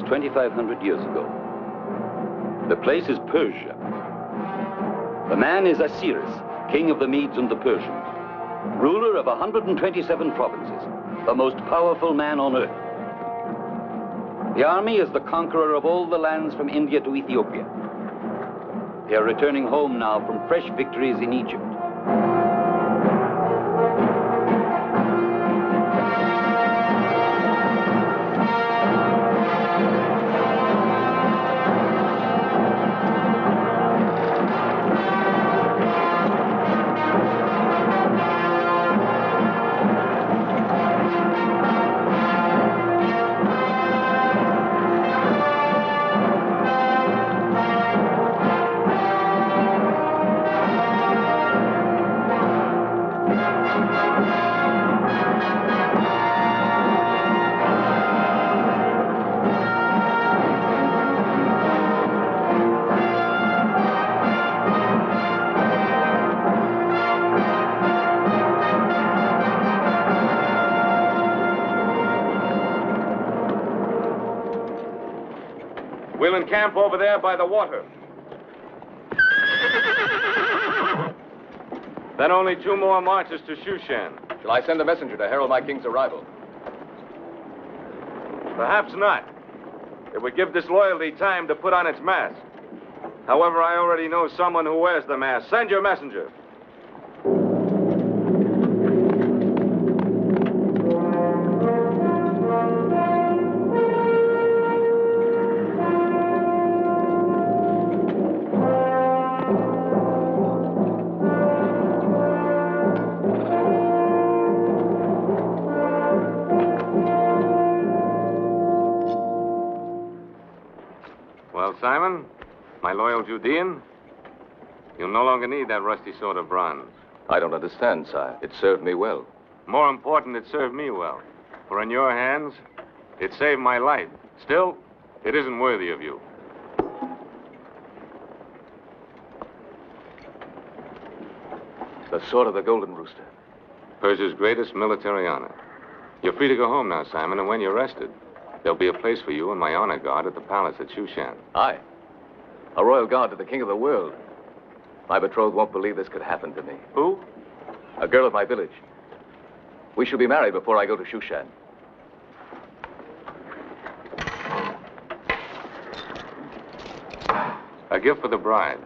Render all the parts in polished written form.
2,500 years ago. The place is Persia. The man is Osiris, king of the Medes and the Persians, ruler of 127 provinces, the most powerful man on earth. The army is the conqueror of all the lands from India to Ethiopia. They are returning home now from fresh victories in Egypt. We'll encamp over there by the water. Then only 2 more marches to Shushan. Shall I send a messenger to herald my king's arrival? Perhaps not. It would give disloyalty time to put on its mask. However, I already know someone who wears the mask. Send your messenger. Simon, my loyal Judean, you'll no longer need that rusty sword of bronze. I don't understand, sire. It served me well. More important, it served me well. For in your hands, it saved my life. Still, it isn't worthy of you. The sword of the Golden Rooster. Persia's greatest military honor. You're free to go home now, Simon, and when you're rested, there'll be a place for you in my honor guard at the palace at Shushan. Aye. A royal guard to the king of the world. My betrothed won't believe this could happen to me. Who? A girl of my village. We shall be married before I go to Shushan. A gift for the bride.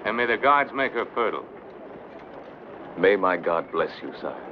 And may the gods make her fertile. May my God bless you, sire.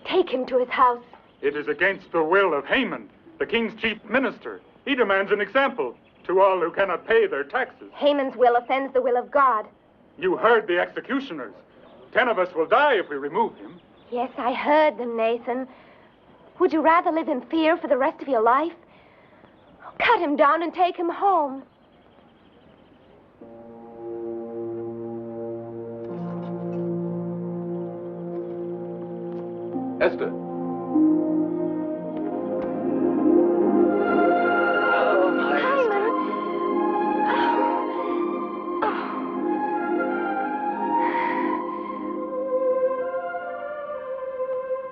Take him to his house. It is against the will of Haman, the king's chief minister. He demands an example to all who cannot pay their taxes. Haman's will offends the will of God. You heard the executioners. 10 of us will die if we remove him. Yes, I heard them, Nathan. Would you rather live in fear for the rest of your life? Cut him down and take him home. Esther.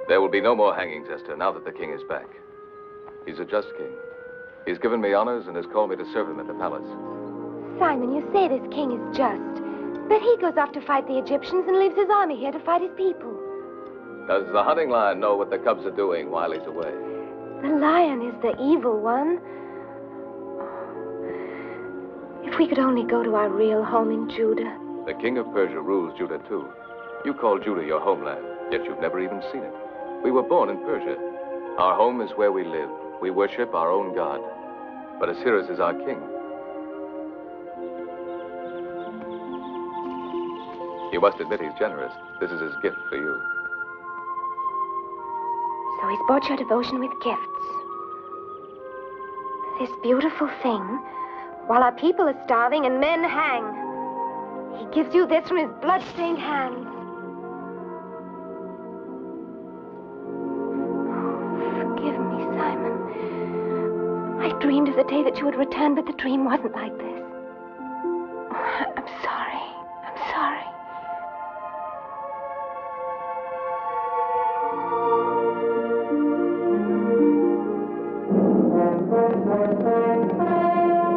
There will be no more hangings, Esther, now that the king is back. He's a just king. He's given me honors and has called me to serve him at the palace. Simon, you say this king is just, but he goes off to fight the Egyptians and leaves his army here to fight his people. Does the hunting lion know what the cubs are doing while he's away? The lion is the evil one. If we could only go to our real home in Judah. The king of Persia rules Judah, too. You call Judah your homeland, yet you've never even seen it. We were born in Persia. Our home is where we live. We worship our own God. But Osiris is our king. You must admit he's generous. This is his gift for you. So he's bought your devotion with gifts. This beautiful thing, while our people are starving and men hang. He gives you this from his blood-stained hands. Forgive me, Simon. I dreamed of the day that you would return, but the dream wasn't like this. I'm sorry. I'm sorry.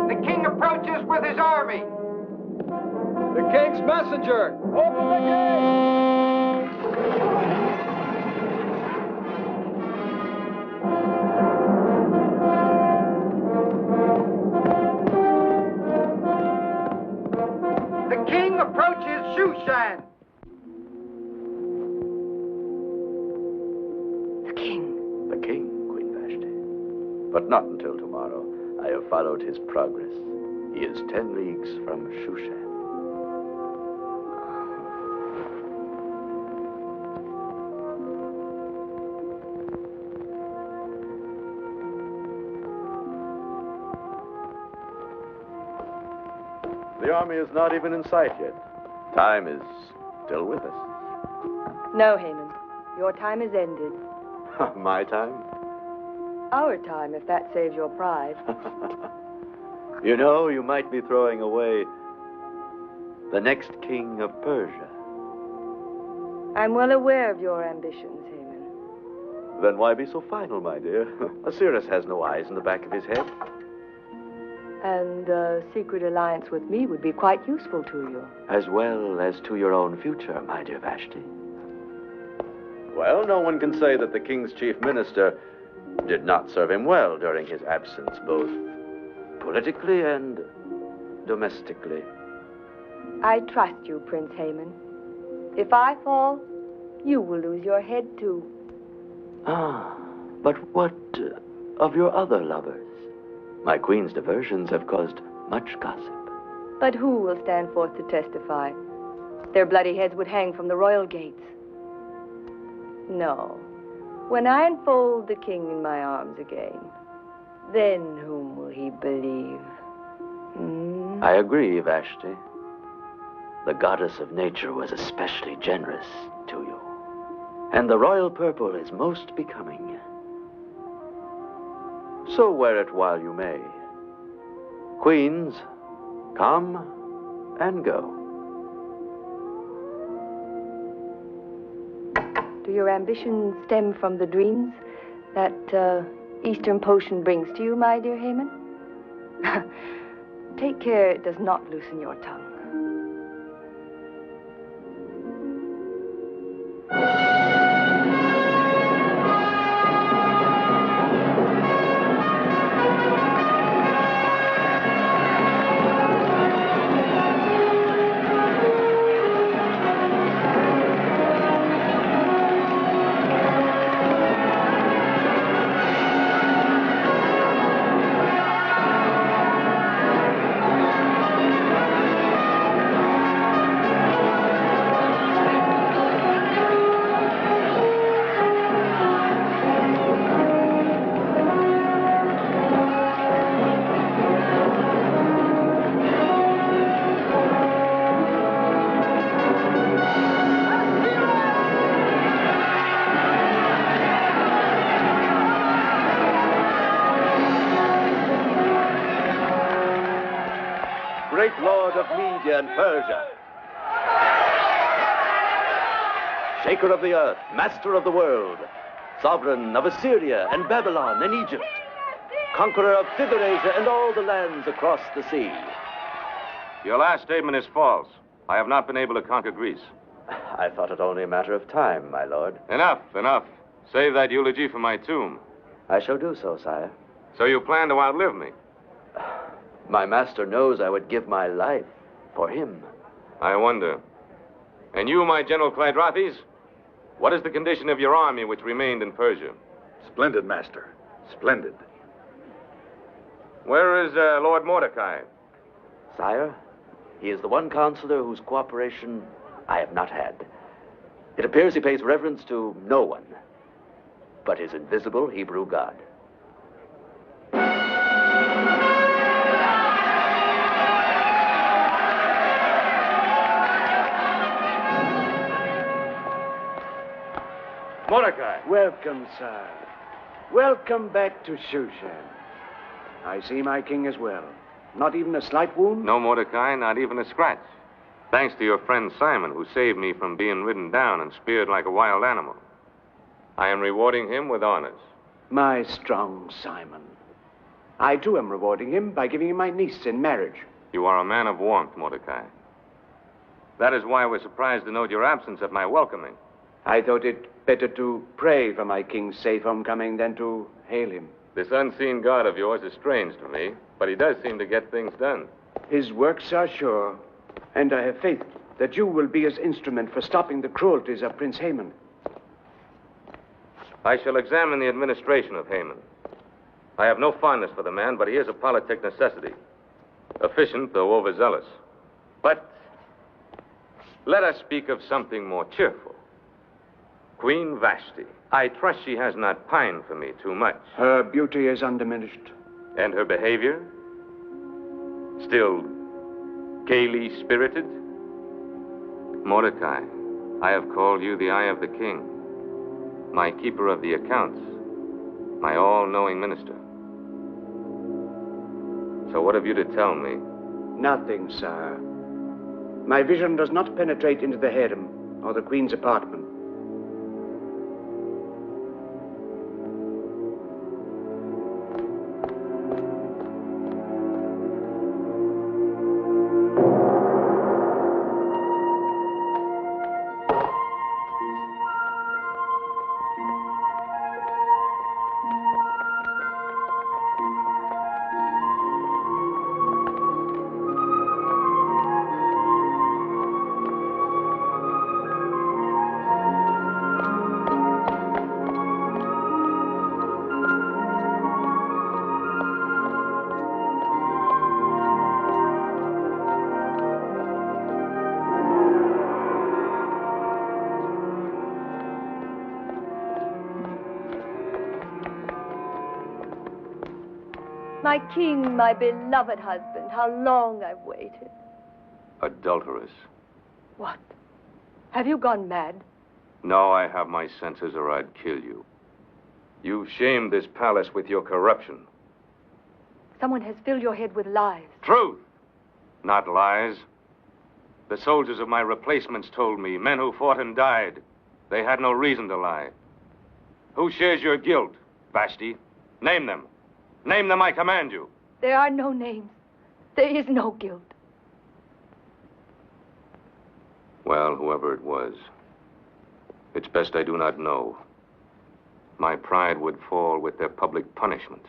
The king approaches with his army. The king's messenger! Open the gate! The king approaches Shushan. The king. The king, Queen Vashti. But not until tomorrow. I have followed his progress. He is 10 leagues from Shushan. The army is not even in sight yet. Time is still with us. No, Haman. Your time is ended. My time? Our time, if that saves your pride. You know, you might be throwing away the next king of Persia. I'm well aware of your ambitions, Haman. Then why be so final, my dear? Osiris has no eyes in the back of his head. And a secret alliance with me would be quite useful to you. As well as to your own future, my dear Vashti. Well, no one can say that the king's chief minister did not serve him well during his absence, both politically and domestically. I trust you, Prince Haman. If I fall, you will lose your head, too. Ah, but what of your other lovers? My queen's diversions have caused much gossip. But who will stand forth to testify? Their bloody heads would hang from the royal gates. No. When I enfold the king in my arms again, then whom will he believe? I agree, Vashti. The goddess of nature was especially generous to you. And the royal purple is most becoming. So wear it while you may. Queens, come and go. Do your ambitions stem from the dreams that Eastern potion brings to you, my dear Haman? Take care it does not loosen your tongue. Great lord of Media and Persia, shaker of the earth, master of the world, sovereign of Assyria and Babylon and Egypt, conqueror of Thither Asia and all the lands across the sea. Your last statement is false. I have not been able to conquer Greece. I thought it only a matter of time, my lord. Enough, enough. Save that eulogy for my tomb. I shall do so, sire. So you plan to outlive me? My master knows I would give my life for him. I wonder. And you, my General Clydrathes? What is the condition of your army which remained in Persia? Splendid, master. Splendid. Where is Lord Mordecai? Sire, he is the one counselor whose cooperation I have not had. It appears he pays reverence to no one but his invisible Hebrew God. Mordecai! Welcome, sir. Welcome back to Shushan. I see my king is well. Not even a slight wound? No, Mordecai, not even a scratch. Thanks to your friend Simon, who saved me from being ridden down and speared like a wild animal. I am rewarding him with honors. My strong Simon. I, too, am rewarding him by giving him my niece in marriage. You are a man of warmth, Mordecai. That is why I was surprised to note your absence at my welcoming. I thought it better to pray for my king's safe homecoming than to hail him. This unseen God of yours is strange to me, but he does seem to get things done. His works are sure, and I have faith that you will be his instrument for stopping the cruelties of Prince Haman. I shall examine the administration of Haman. I have no fondness for the man, but he is a politic necessity. Efficient, though overzealous. But let us speak of something more cheerful. Queen Vashti. I trust she has not pined for me too much. Her beauty is undiminished. And her behavior? Still gaily spirited? Mordecai, I have called you the Eye of the King, my keeper of the accounts, my all-knowing minister. So what have you to tell me? Nothing, sir. My vision does not penetrate into the harem or the queen's apartment. My king, my beloved husband, how long I've waited. Adulteress. What? Have you gone mad? No, I have my senses or I'd kill you. You've shamed this palace with your corruption. Someone has filled your head with lies. Truth, not lies. The soldiers of my replacements told me, men who fought and died, they had no reason to lie. Who shares your guilt, Vashti? Name them. Name them, I command you. There are no names. There is no guilt. Well, whoever it was, it's best I do not know. My pride would fall with their public punishment.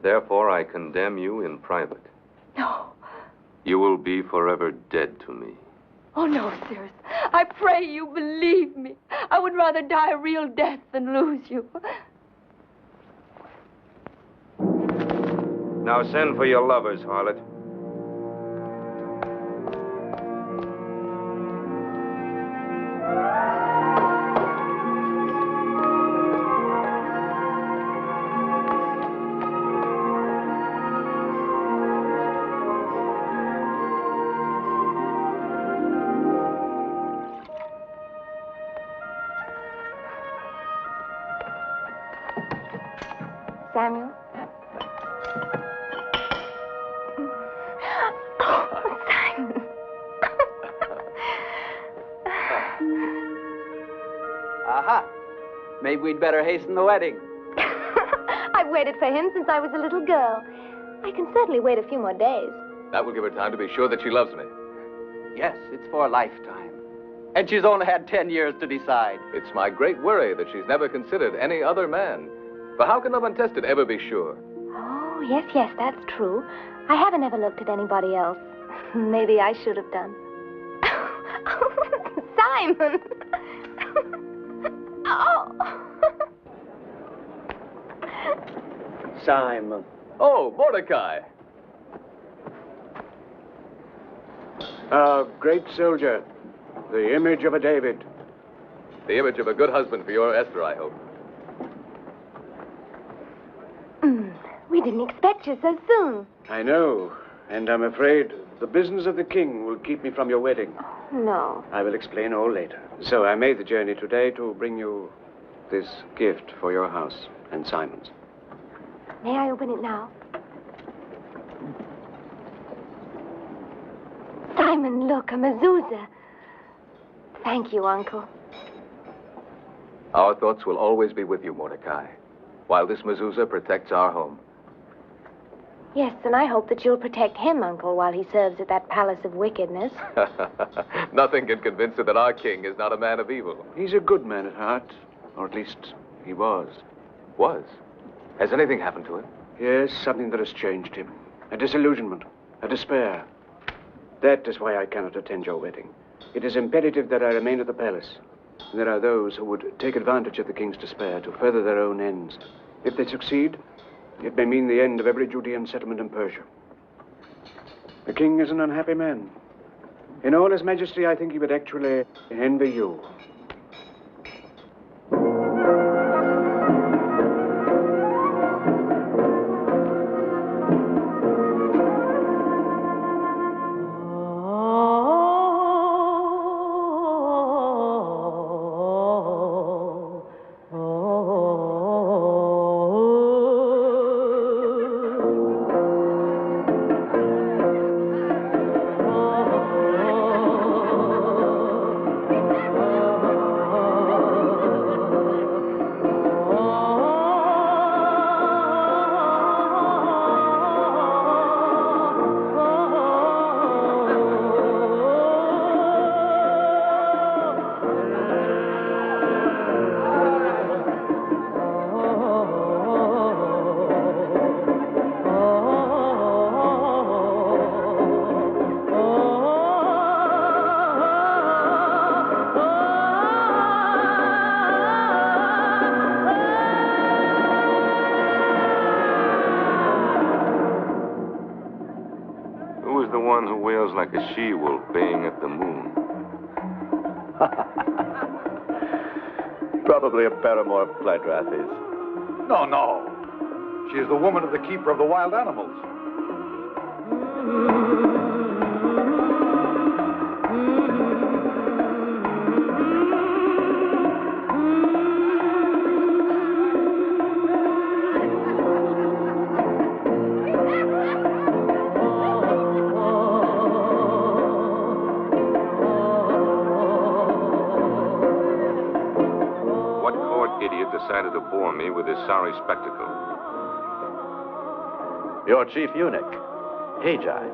Therefore, I condemn you in private. No. You will be forever dead to me. Oh, no, Cyrus. I pray you believe me. I would rather die a real death than lose you. Now send for your lovers, harlot. Samuel? Oh, Simon. Aha. Maybe we'd better hasten the wedding. I've waited for him since I was a little girl. I can certainly wait a few more days. That will give her time to be sure that she loves me. Yes, it's for a lifetime. And she's only had 10 years to decide. It's my great worry that she's never considered any other man. For how can love untested ever be sure? Oh, yes, that's true. I haven't ever looked at anybody else. Maybe I should have done. Simon! Oh! Simon. Oh, Mordecai. A great soldier. The image of a David. The image of a good husband for your Esther, I hope. We didn't expect you so soon. I know, and I'm afraid the business of the king will keep me from your wedding. No. I will explain all later. So I made the journey today to bring you this gift for your house and Simon's. May I open it now? Simon, look, a mezuzah. Thank you, Uncle. Our thoughts will always be with you, Mordecai, while this mezuzah protects our home. Yes, and I hope that you'll protect him, Uncle, while he serves at that palace of wickedness. Nothing can convince her that our king is not a man of evil. He's a good man at heart, or at least he was. Was? Has anything happened to him? Yes, something that has changed him. A disillusionment, a despair. That is why I cannot attend your wedding. It is imperative that I remain at the palace. There are those who would take advantage of the king's despair to further their own ends. If they succeed, it may mean the end of every Judean settlement in Persia. The king is an unhappy man. In all his majesty, I think he would actually envy you. Like a she-wolf baying at the moon. Probably a paramour of Pleidrath's. No, no. She is the woman of the keeper of the wild animals. Decided to bore me with his sorry spectacle. Your chief eunuch, Hagi.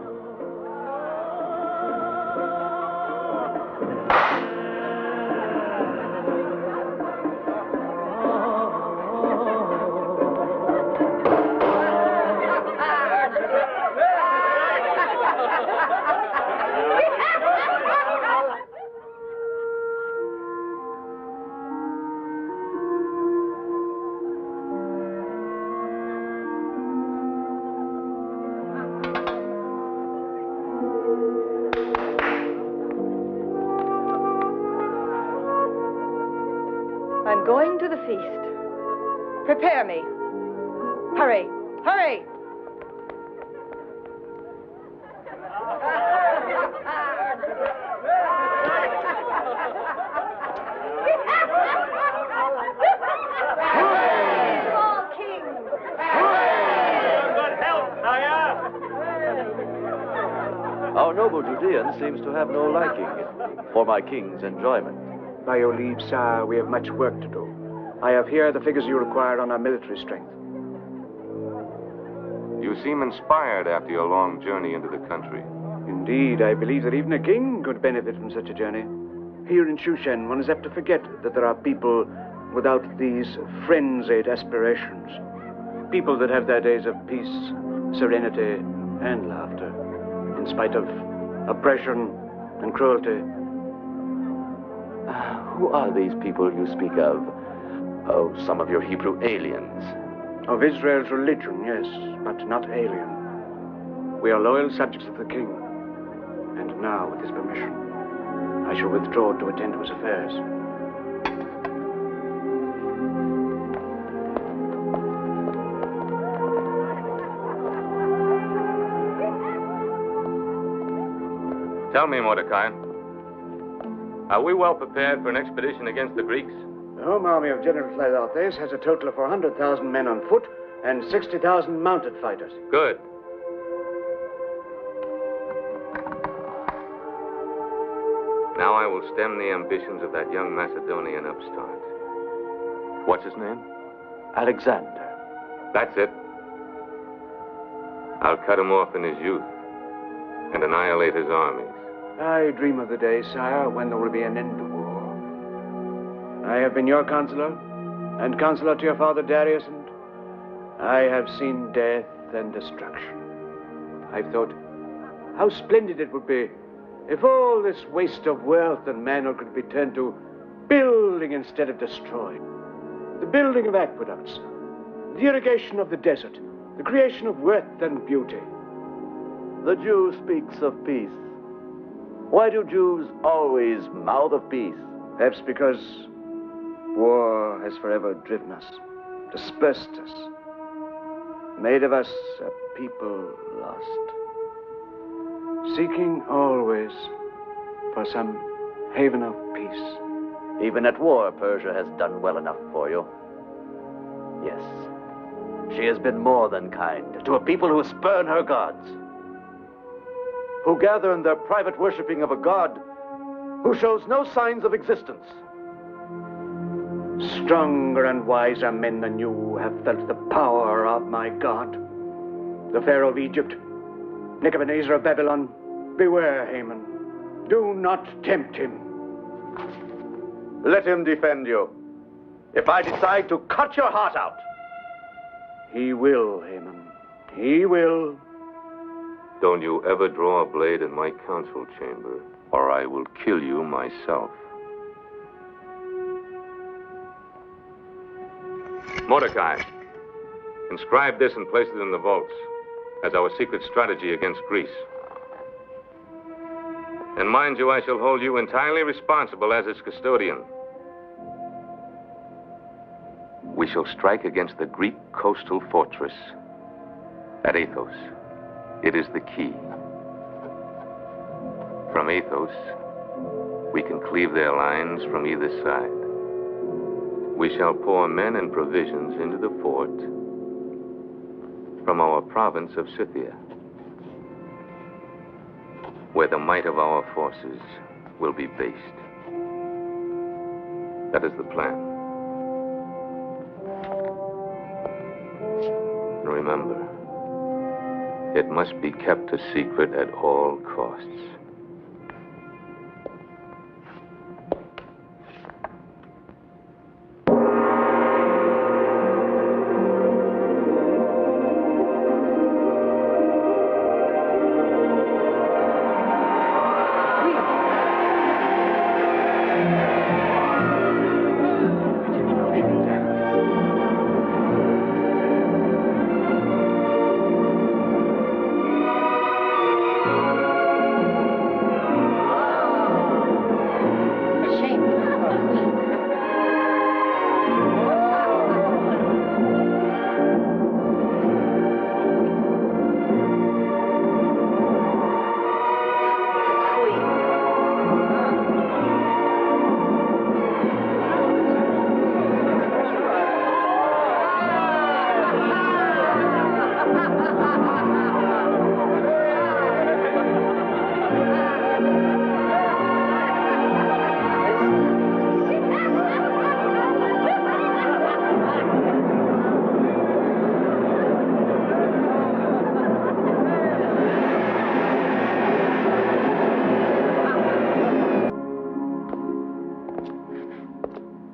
I'm going to the feast. Prepare me. Hurry, hurry! Our noble Judean seems to have no liking for my king's enjoyment. By your leave, sire, we have much work to do. I have here the figures you require on our military strength. You seem inspired after your long journey into the country. Indeed, I believe that even a king could benefit from such a journey. Here in Shushan, one is apt to forget that there are people without these frenzied aspirations. People that have their days of peace, serenity, and laughter, in spite of oppression and cruelty. Who are these people you speak of? Oh, some of your Hebrew aliens. Of Israel's religion, yes, but not alien. We are loyal subjects of the king. And now, with his permission, I shall withdraw to attend to his affairs. Tell me, Mordecai, are we well prepared for an expedition against the Greeks? The home army of General Phliartes has a total of 400,000 men on foot and 60,000 mounted fighters. Good. Now I will stem the ambitions of that young Macedonian upstart. What's his name? Alexander. That's it. I'll cut him off in his youth and annihilate his armies. I dream of the day, sire, when there will be an end to war. I have been your counselor, and counselor to your father Darius, and I have seen death and destruction. I've thought how splendid it would be if all this waste of wealth and manhood could be turned to building instead of destroying. The building of aqueducts, the irrigation of the desert, the creation of worth and beauty. The Jew speaks of peace. Why do Jews always mouth of peace? Perhaps because war has forever driven us, dispersed us, made of us a people lost, seeking always for some haven of peace. Even at war, Persia has done well enough for you. Yes, she has been more than kind to a people who spurn her gods, who gather in their private worshipping of a god who shows no signs of existence. Stronger and wiser men than you have felt the power of my God. The Pharaoh of Egypt, Nebuchadnezzar of Babylon, beware, Haman. Do not tempt him. Let him defend you. If I decide to cut your heart out. He will, Haman. He will. Don't you ever draw a blade in my council chamber, or I will kill you myself. Mordecai, inscribe this and place it in the vaults as our secret strategy against Greece. And mind you, I shall hold you entirely responsible as its custodian. We shall strike against the Greek coastal fortress at Athos. It is the key. From Athos, we can cleave their lines from either side. We shall pour men and provisions into the fort from our province of Scythia, where the might of our forces will be based. That is the plan. And remember, it must be kept a secret at all costs.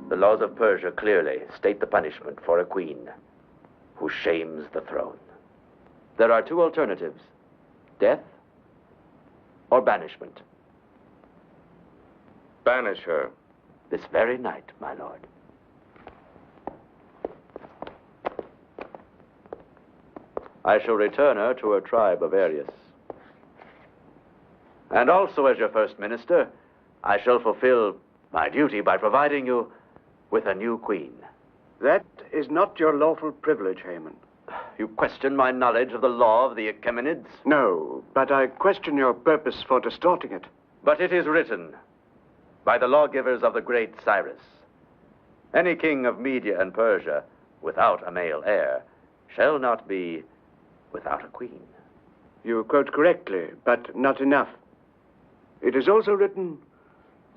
The laws of Persia clearly state the punishment for a queen who shames the throne. There are two alternatives: death or banishment. Banish her. This very night, my lord. I shall return her to her tribe of Arius. And also, as your first minister, I shall fulfill my duty by providing you with a new queen. That is not your lawful privilege, Haman. You question my knowledge of the law of the Achaemenids? No, but I question your purpose for distorting it. But it is written by the lawgivers of the great Cyrus, any king of Media and Persia without a male heir shall not be without a queen. You quote correctly, but not enough. It is also written,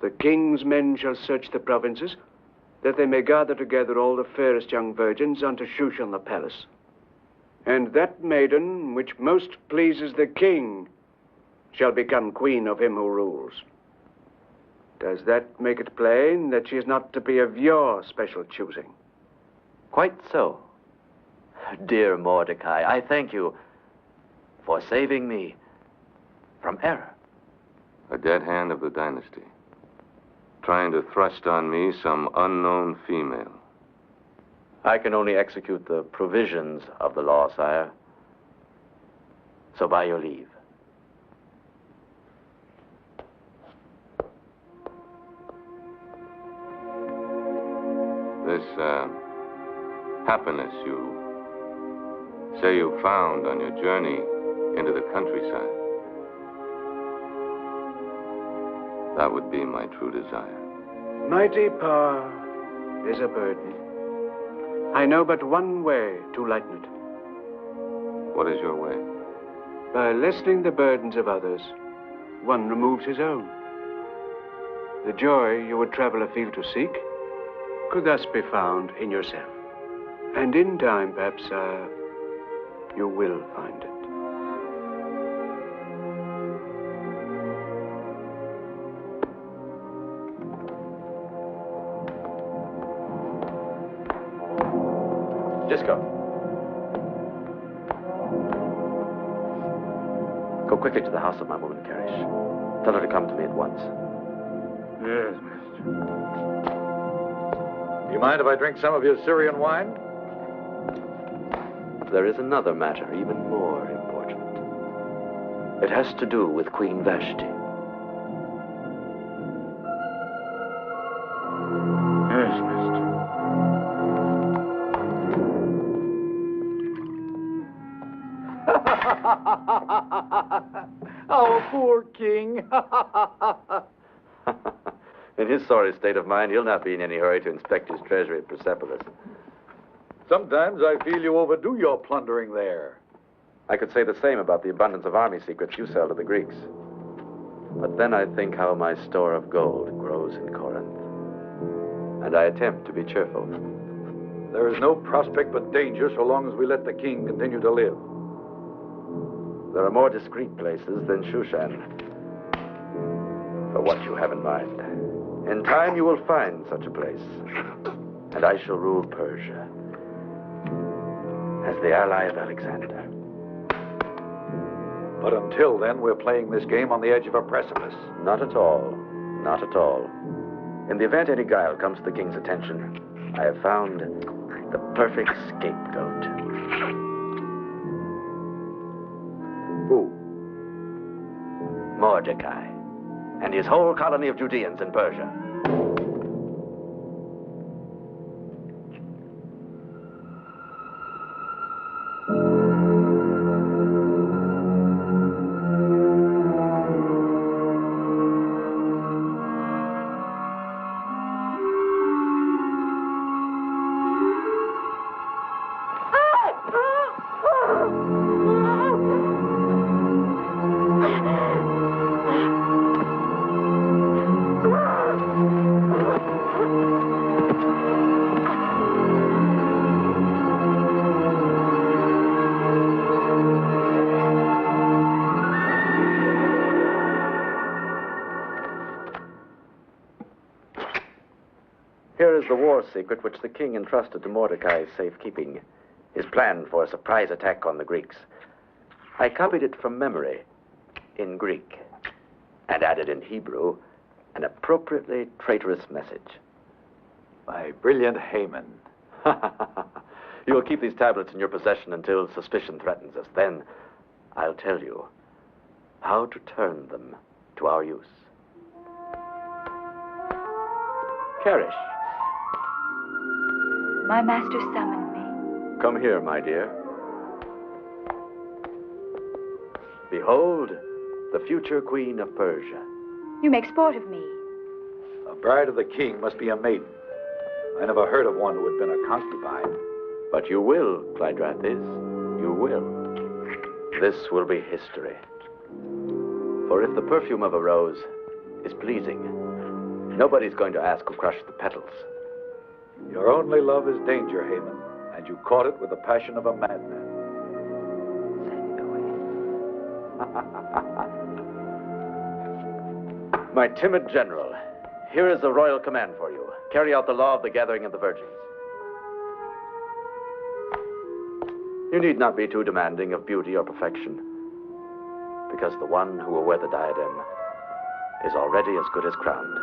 the king's men shall search the provinces, that they may gather together all the fairest young virgins unto Shushan the palace. And that maiden which most pleases the king shall become queen of him who rules. Does that make it plain that she is not to be of your special choosing? Quite so. Dear Mordecai, I thank you for saving me from error. A dead hand of the dynasty, trying to thrust on me some unknown female. I can only execute the provisions of the law, sire. So by your leave. This, happiness you say you found on your journey into the countryside, that would be my true desire. Mighty power is a burden. I know but one way to lighten it. What is your way? By lessening the burdens of others, one removes his own. The joy you would travel afield to seek could thus be found in yourself. And in time, perhaps, you will find it. Disco. Go quickly to the house of my woman, Karish. Tell her to come to me at once. Yes, mister. Do you mind if I drink some of your Syrian wine? There is another matter even more important. It has to do with Queen Vashti. Yes, mister. Our poor king. In his sorry state of mind, he'll not be in any hurry to inspect his treasury at Persepolis. Sometimes I feel you overdo your plundering there. I could say the same about the abundance of army secrets you sell to the Greeks. But then I think how my store of gold grows in Corinth. And I attempt to be cheerful. There is no prospect but danger so long as we let the king continue to live. There are more discreet places than Shushan for what you have in mind. In time, you will find such a place, and I shall rule Persia as the ally of Alexander. But until then, we're playing this game on the edge of a precipice. Not at all. Not at all. In the event any guile comes to the king's attention, I have found the perfect scapegoat. Who? Mordecai and his whole colony of Judeans in Persia. Here is the war secret which the king entrusted to Mordecai's safekeeping. His plan for a surprise attack on the Greeks. I copied it from memory in Greek and added in Hebrew an appropriately traitorous message. My brilliant Haman. You will keep these tablets in your possession until suspicion threatens us. Then I'll tell you how to turn them to our use. Karish, My master summoned me. come here, my dear. Behold, the future queen of Persia. You make sport of me. A bride of the king must be a maiden. I never heard of one who had been a concubine. But you will, Clydrathis. You will. This will be history. For if the perfume of a rose is pleasing, nobody's going to ask who crushed the petals. Your only love is danger, Haman, and you caught it with the passion of a madman. My timid general, here is the royal command for you. Carry out the law of the gathering of the virgins. You need not be too demanding of beauty or perfection, because the one who will wear the diadem is already as good as crowned.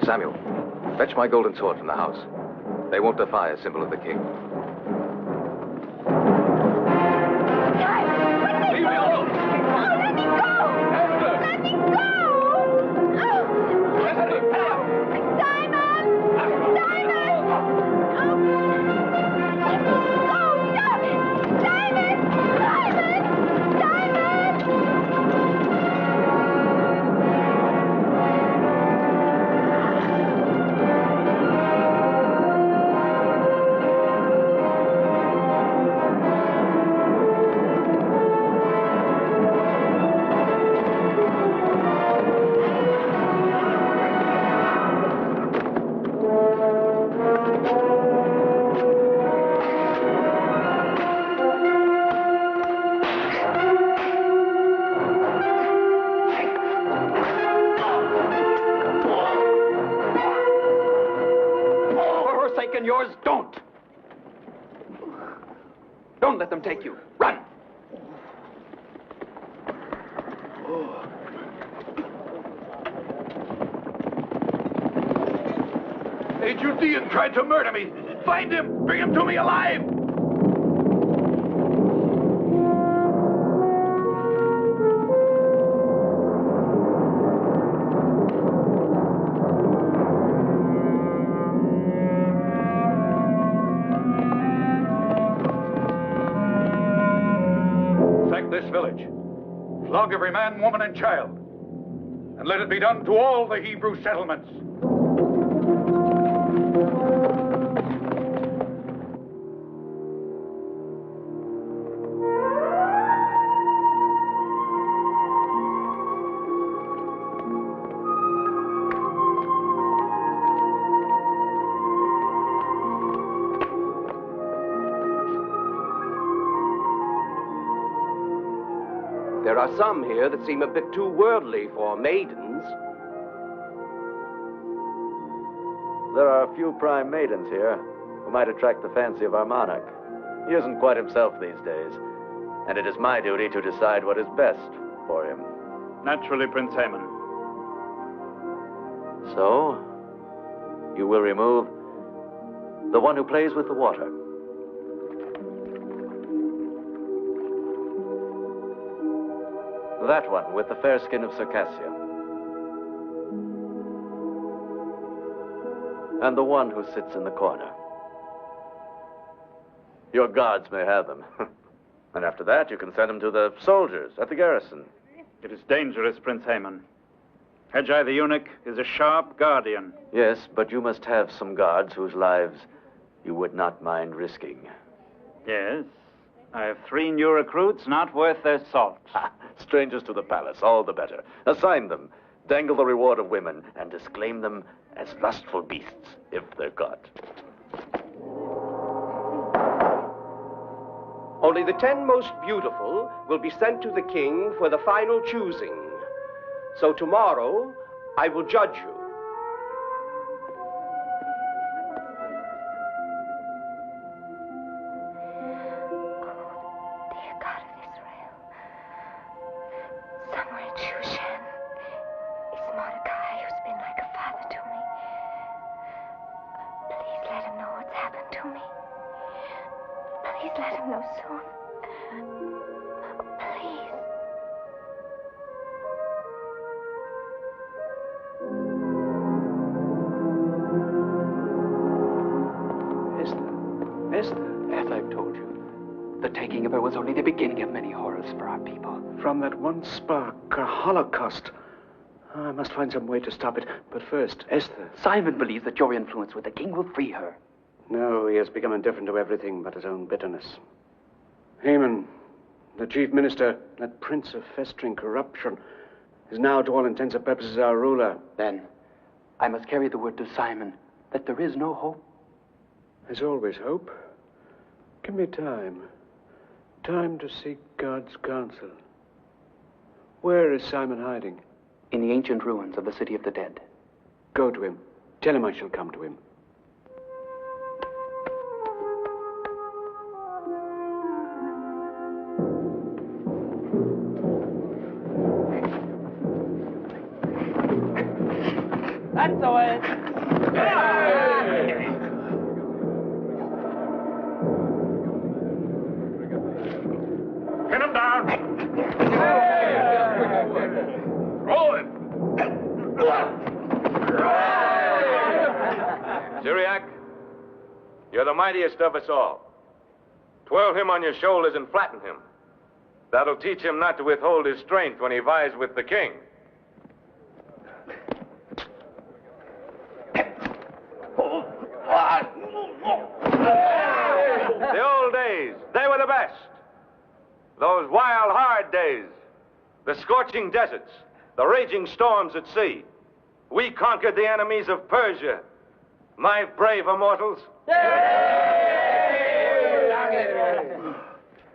Samuel, fetch my golden sword from the house. They won't defy a symbol of the king. Leave me alone! Oh, let me go! Esther! Let me go! Oh. Esther! Simon! Simon! Oh. Let me go! Stop it! Simon! Simon! Simon! Yours, don't. Don't let them take you. Run. A Judean tried to murder me. Find him. Bring him to me alive. This village. Flog every man, woman, and child. And let it be done to all the Hebrew settlements. There are some here that seem a bit too worldly for maidens. There are a few prime maidens here who might attract the fancy of our monarch. He isn't quite himself these days, and it is my duty to decide what is best for him. Naturally, Prince Haman. So, you will remove the one who plays with the water. That one with the fair skin of Circassia. And the one who sits in the corner. Your guards may have them. And after that, you can send them to the soldiers at the garrison. It is dangerous, Prince Haman. Hedgeye the eunuch is a sharp guardian. Yes, but you must have some guards whose lives you would not mind risking. Yes. I have 3 new recruits not worth their salt. Strangers to the palace, all the better. Assign them, dangle the reward of women, and disclaim them as lustful beasts, if they're caught. Only the 10 most beautiful will be sent to the king for the final choosing. So tomorrow, I will judge you. Dear God of Israel, somewhere in Shushan is Mordecai, who's been like a father to me. Please let him know what's happened to me. Please let him know soon. Please. Esther, as I've told you, the taking of her was only the beginning of many horrors for our people. From that one spark, a holocaust. I must find some way to stop it. But first, Esther. Simon believes that your influence with the king will free her. No, he has become indifferent to everything but his own bitterness. Haman, the chief minister, that prince of festering corruption, is now, to all intents and purposes, our ruler. Then, I must carry the word to Simon that there is no hope. There's always hope. Give me time. Time to seek God's counsel. Where is Simon hiding? In the ancient ruins of the city of the dead. Go to him. Tell him I shall come to him. That's the way. Pin him down. Roll him. Syriac, you're the mightiest of us all. Twirl him on your shoulders and flatten him. That'll teach him not to withhold his strength when he vies with the king. The old days, they were the best. Those wild, hard days. The scorching deserts, the raging storms at sea. We conquered the enemies of Persia. My brave immortals.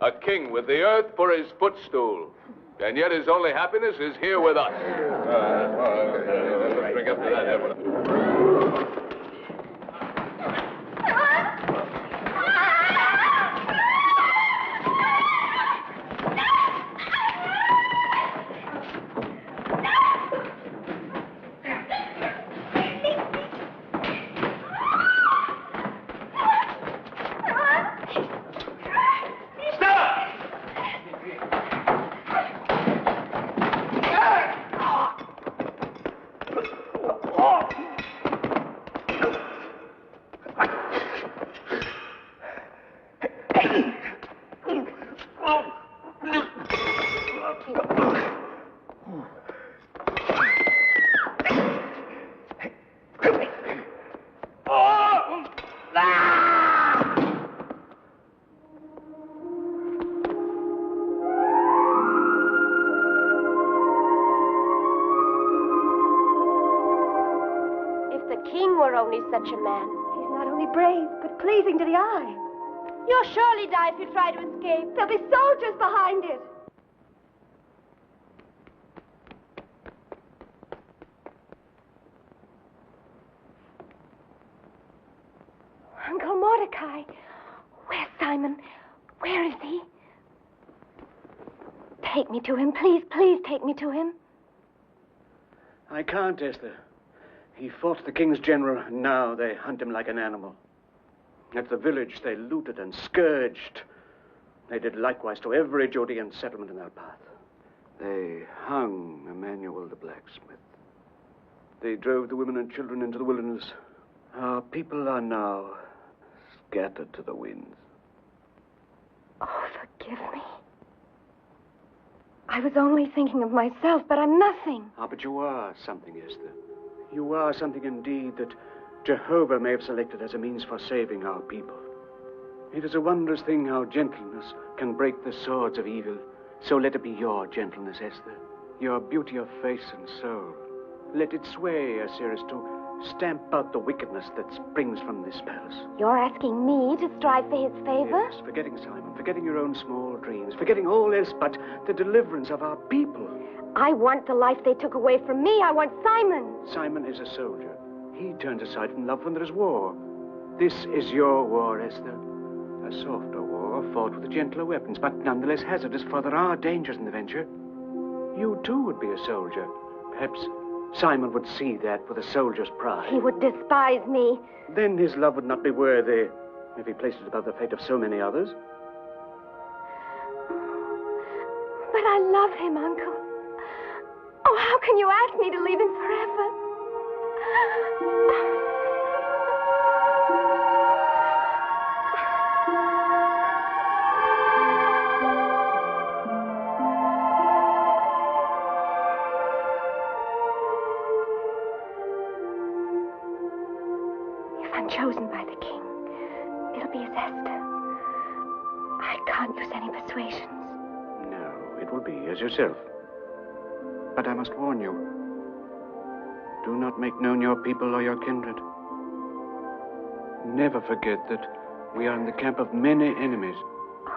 A king with the earth for his footstool. And yet his only happiness is here with us. Let's bring up to that. Such a man. He's not only brave, but pleasing to the eye. You'll surely die if you try to escape. There'll be soldiers behind it. Mordecai. Where's Simon? Where is he? Take me to him. Please, please take me to him. I can't, Esther. He fought the king's general, and now they hunt him like an animal. At the village, they looted and scourged. They did likewise to every Judean settlement in their path. They hung Emmanuel the blacksmith. They drove the women and children into the wilderness. Our people are now scattered to the winds. Oh, forgive me. I was only thinking of myself, but I'm nothing. Ah, but you are something, Esther. You are something indeed that Jehovah may have selected as a means for saving our people. It is a wondrous thing how gentleness can break the swords of evil. So let it be your gentleness, Esther, your beauty of face and soul. Let it sway Osiris to stamp out the wickedness that springs from this palace. You're asking me to strive for his favor? Yes, forgetting Simon, forgetting your own small dreams, forgetting all else but the deliverance of our people. I want the life they took away from me. I want Simon. Simon is a soldier. He turns aside from love when there is war. This is your war, Esther. A softer war fought with gentler weapons, but nonetheless hazardous, for there are dangers in the venture. You, too, would be a soldier. Perhaps Simon would see that with a soldier's pride. He would despise me. Then his love would not be worthy if he placed it above the fate of so many others. But I love him, Uncle. Oh, how can you ask me to leave him forever? If I'm chosen by the king, it'll be as Esther. I can't use any persuasions. No, it will be as yourself. But I must warn you. Do not make known your people or your kindred. Never forget that we are in the camp of many enemies. Oh,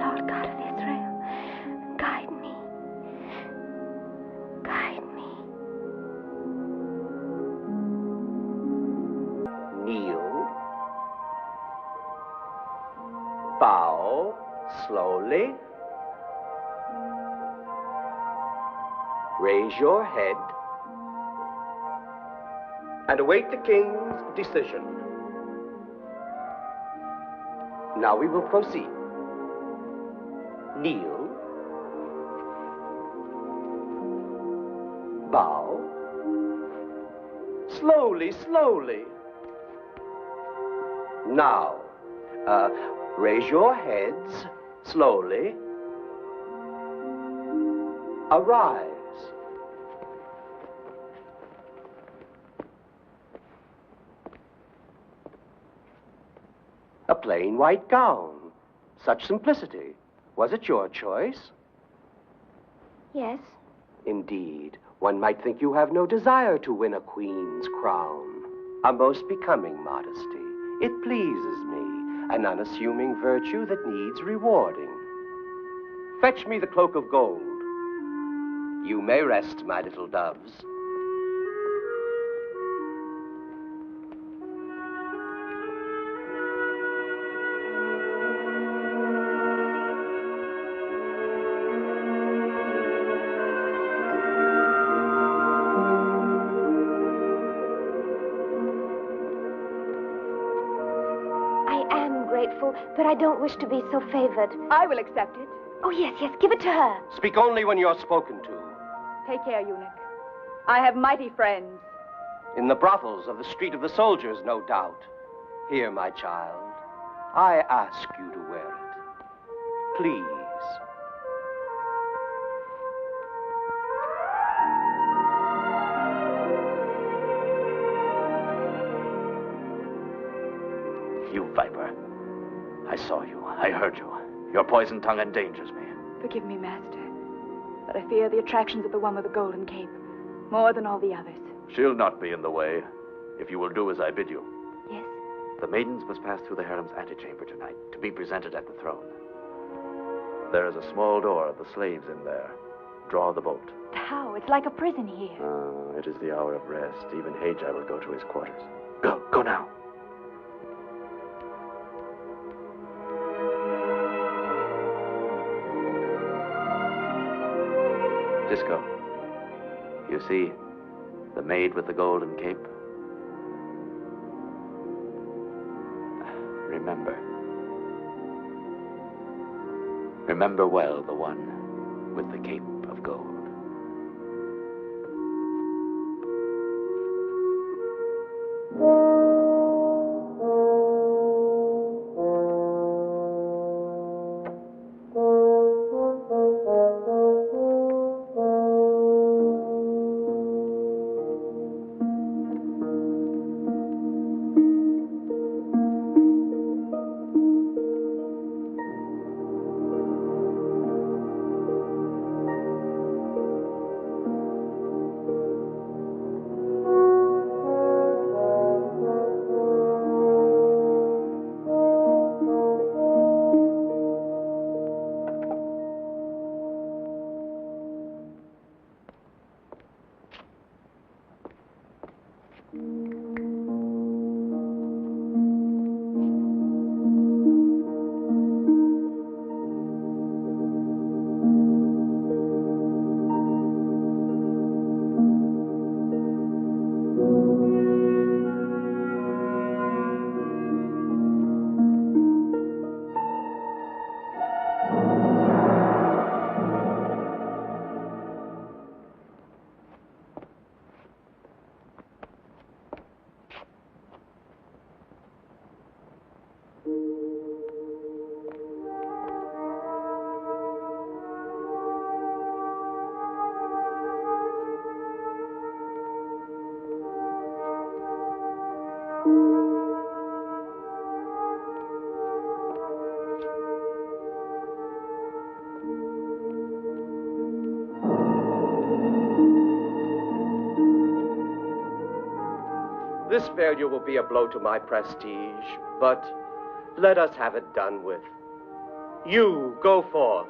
Lord God of Israel, guide me. Guide me. Kneel. Bow slowly. Raise your head and await the king's decision. Now we will proceed. Kneel. Bow. Slowly, slowly. Now, raise your heads slowly. Arise. A plain white gown. Such simplicity. Was it your choice? Yes. Indeed, one might think you have no desire to win a queen's crown. A most becoming modesty. It pleases me, an unassuming virtue that needs rewarding. Fetch me the cloak of gold. You may rest, my little doves. But I don't wish to be so favored. I will accept it. Oh, yes, yes, give it to her. Speak only when you're spoken to. Take care, eunuch. I have mighty friends. In the brothels of the Street of the Soldiers, no doubt. Here, my child, I ask you to wear it. Please. You viper. I saw you. I heard you. Your poisoned tongue endangers me. Forgive me, master, but I fear the attractions of the one with the golden cape more than all the others. She'll not be in the way, if you will do as I bid you. Yes? The maidens must pass through the harem's antechamber tonight to be presented at the throne. There is a small door of the slaves in there. Draw the bolt. How? It's like a prison here. It is the hour of rest. Even Hagi will go to his quarters. Go now. Disco, you see the maid with the golden cape? Remember well the one with the cape of gold. This failure will be a blow to my prestige, but let us have it done with. You go forth.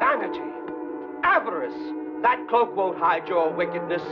Vanity, avarice, that cloak won't hide your wickedness.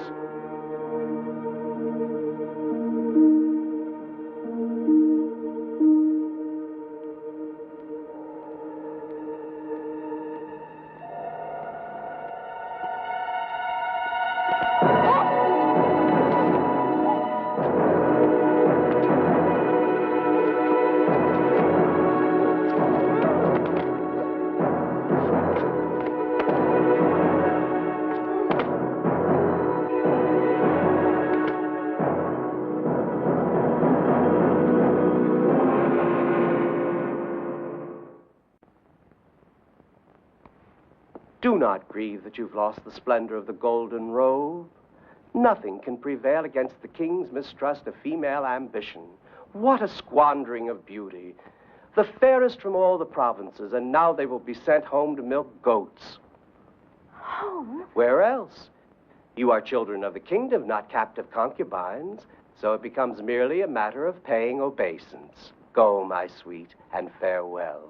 Do not grieve that you've lost the splendor of the golden robe. Nothing can prevail against the king's mistrust of female ambition. What a squandering of beauty. The fairest from all the provinces, and now they will be sent home to milk goats. Home? Where else? You are children of the kingdom, not captive concubines, so it becomes merely a matter of paying obeisance. Go, my sweet, and farewell.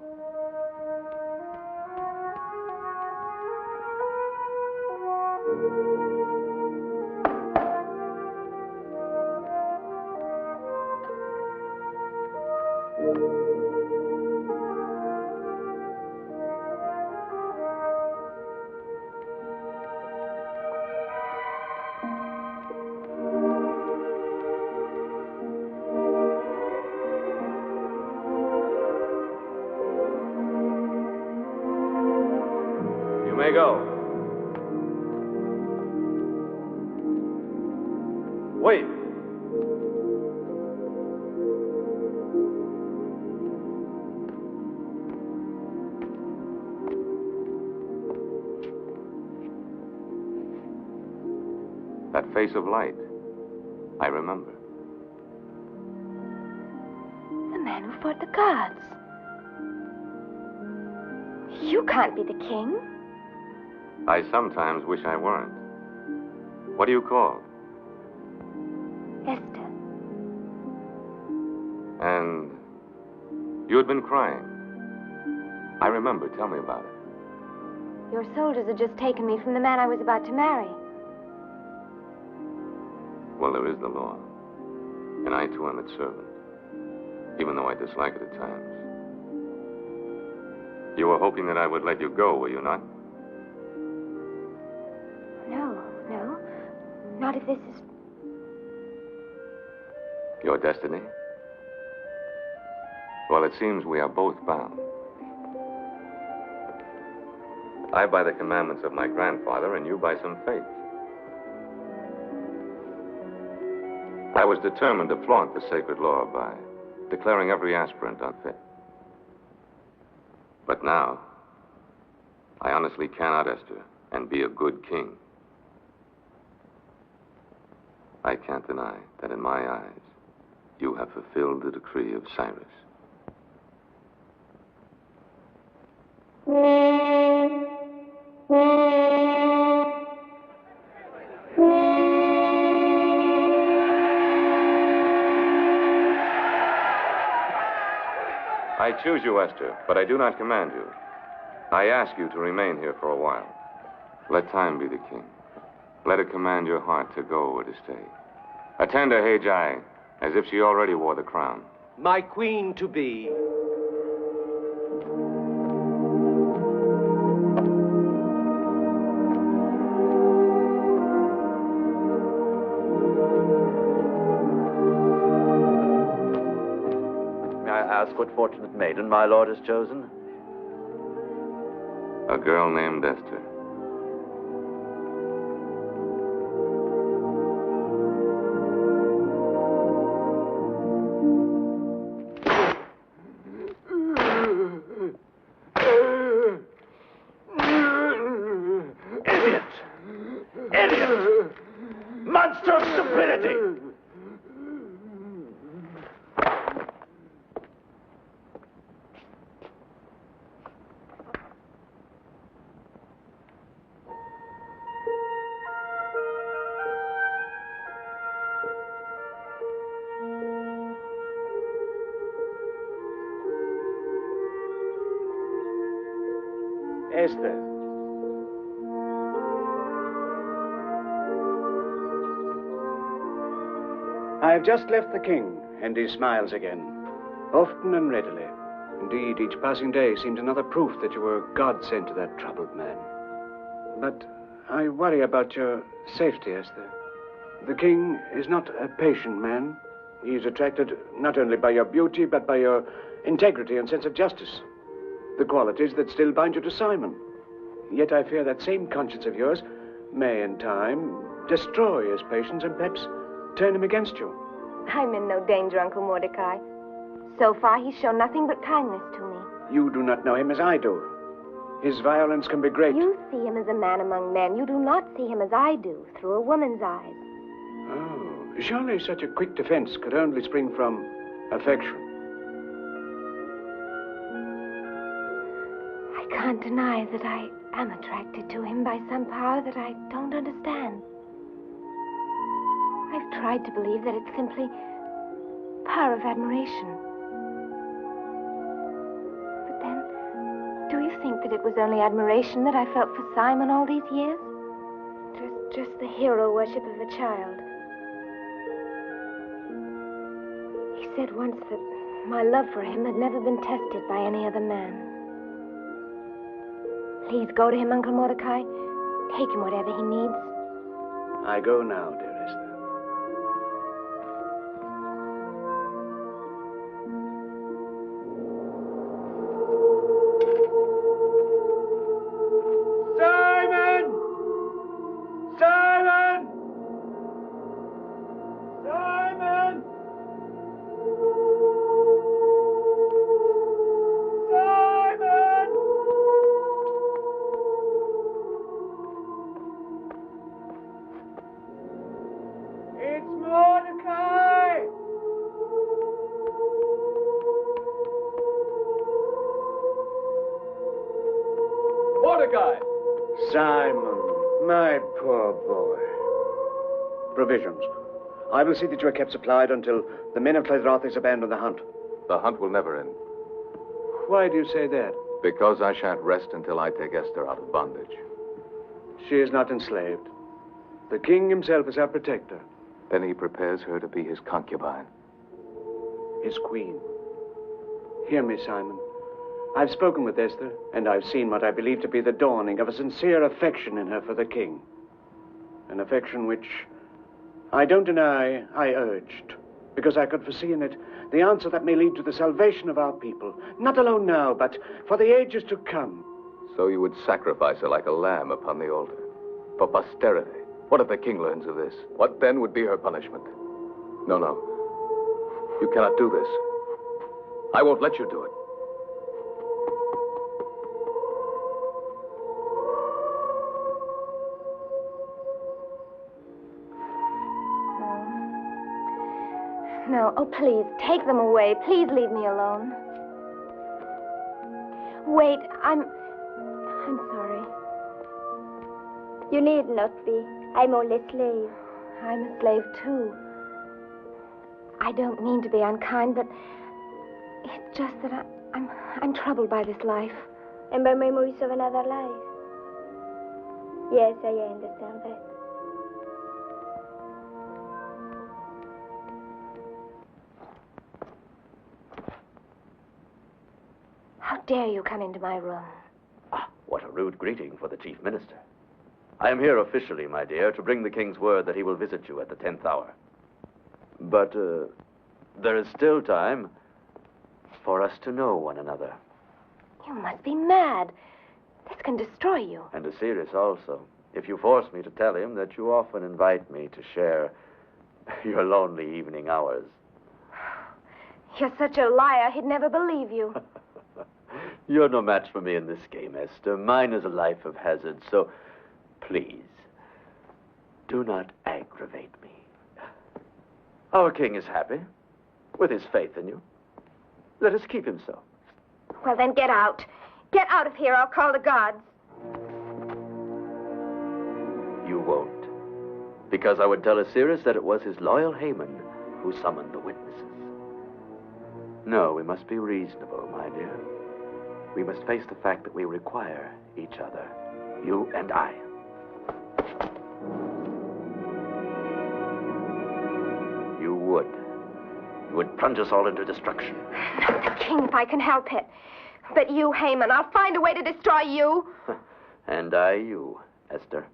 You may go. Wait. That face of light. I remember. The man who fought the gods. You can't be the king. I sometimes wish I weren't. What do you call? Esther. And you had been crying. I remember. Tell me about it. Your soldiers had just taken me from the man I was about to marry. Well, there is the law. And I, too, am its servant. Even though I dislike it at times. You were hoping that I would let you go, were you not? No. Not if this is... Your destiny? Well, it seems we are both bound. I by the commandments of my grandfather, and you by some faith. I was determined to flaunt the sacred law by declaring every aspirant unfit. But now, I honestly cannot, Esther, and be a good king. I can't deny that in my eyes, you have fulfilled the decree of Cyrus. I choose you, Esther, but I do not command you. I ask you to remain here for a while. Let time be the king. Let it command your heart to go or to stay. Attend to Haggai as if she already wore the crown. My queen to be. May I ask what fortunate maiden my lord has chosen? A girl named Esther. Idiot! Monster of stupidity! Esther. I have just left the king, and he smiles again, often and readily. Indeed, each passing day seems another proof that you were God sent to that troubled man. But I worry about your safety, Esther. The king is not a patient man. He is attracted not only by your beauty, but by your integrity and sense of justice. The qualities that still bind you to Simon. Yet I fear that same conscience of yours may, in time, destroy his patience and perhaps turn him against you. I'm in no danger, Uncle Mordecai. So far, he's shown nothing but kindness to me. You do not know him as I do. His violence can be great. You see him as a man among men. You do not see him as I do, through a woman's eyes. Oh, surely such a quick defense could only spring from affection. I can't deny that I am attracted to him by some power that I don't understand. I've tried to believe that it's simply power of admiration. But then, do you think that it was only admiration that I felt for Simon all these years? Just the hero worship of a child. He said once that my love for him had never been tested by any other man. Please go to him, Uncle Mordecai. Take him whatever he needs. I go now, dear Esther. Simon! Simon! Simon! Simon! It's Mordecai! Mordecai! Simon, my poor boy. Provisions. I will see that you are kept supplied until the men of Clydrothis abandon the hunt. The hunt will never end. Why do you say that? Because I shan't rest until I take Esther out of bondage. She is not enslaved. The king himself is our protector. Then he prepares her to be his concubine. His queen. Hear me, Simon. I've spoken with Esther, and I've seen what I believe to be the dawning of a sincere affection in her for the king. An affection which, I don't deny, I urged, because I could foresee in it the answer that may lead to the salvation of our people, not alone now, but for the ages to come. So you would sacrifice her like a lamb upon the altar, for posterity. What if the king learns of this? What then would be her punishment? No, no. You cannot do this. I won't let you do it. No, oh, please, take them away. Please leave me alone. Wait, I'm sorry. You need not be. I'm only a slave. I'm a slave, too. I don't mean to be unkind, but it's just that I'm troubled by this life. And by memories of another life. Yes, I understand that. How dare you come into my room? Ah, what a rude greeting for the chief minister. I am here officially, my dear, to bring the king's word that he will visit you at the 10th hour. But there is still time for us to know one another. You must be mad. This can destroy you. And Osiris also, if you force me to tell him that you often invite me to share your lonely evening hours. You're such a liar, he'd never believe you. You're no match for me in this game, Esther. Mine is a life of hazard, so please, do not aggravate me. Our king is happy with his faith in you. Let us keep him so. Well, then get out. Get out of here. I'll call the guards. You won't. Because I would tell Osiris that it was his loyal Haman who summoned the witnesses. No, we must be reasonable, my dear. We must face the fact that we require each other, you and I. You would plunge us all into destruction. Not the king if I can help it. But you, Haman, I'll find a way to destroy you. And I you, Esther.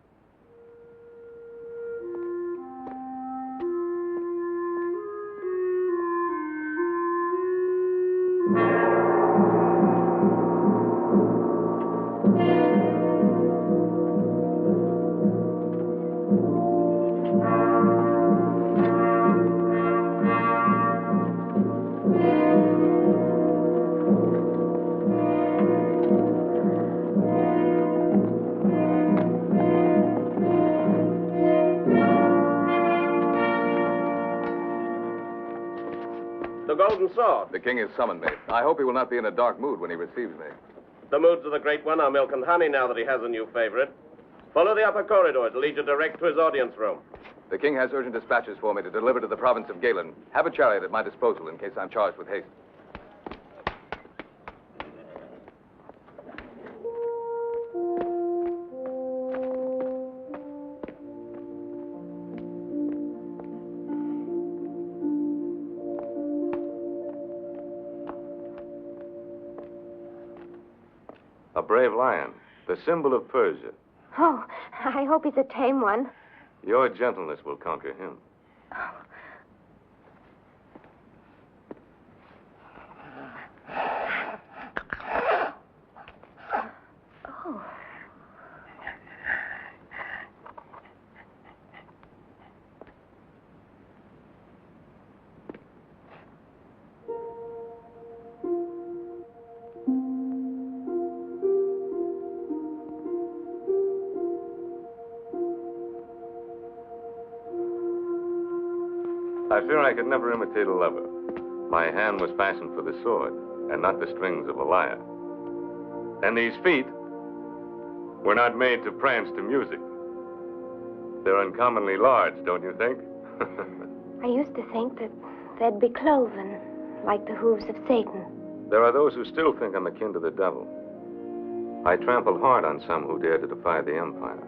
The king has summoned me. I hope he will not be in a dark mood when he receives me. The moods of the Great One are milk and honey now that he has a new favorite. Follow the upper corridor. It'll lead you direct to his audience room. The king has urgent dispatches for me to deliver to the province of Galen. Have a chariot at my disposal in case I'm charged with haste. A brave lion, the symbol of Persia. Oh, I hope he's a tame one. Your gentleness will conquer him. Oh. I fear I could never imitate a lover. My hand was fashioned for the sword, and not the strings of a lyre. And these feet were not made to prance to music. They're uncommonly large, don't you think? I used to think that they'd be cloven, like the hooves of Satan. There are those who still think I'm akin to the devil. I trampled hard on some who dared to defy the Empire.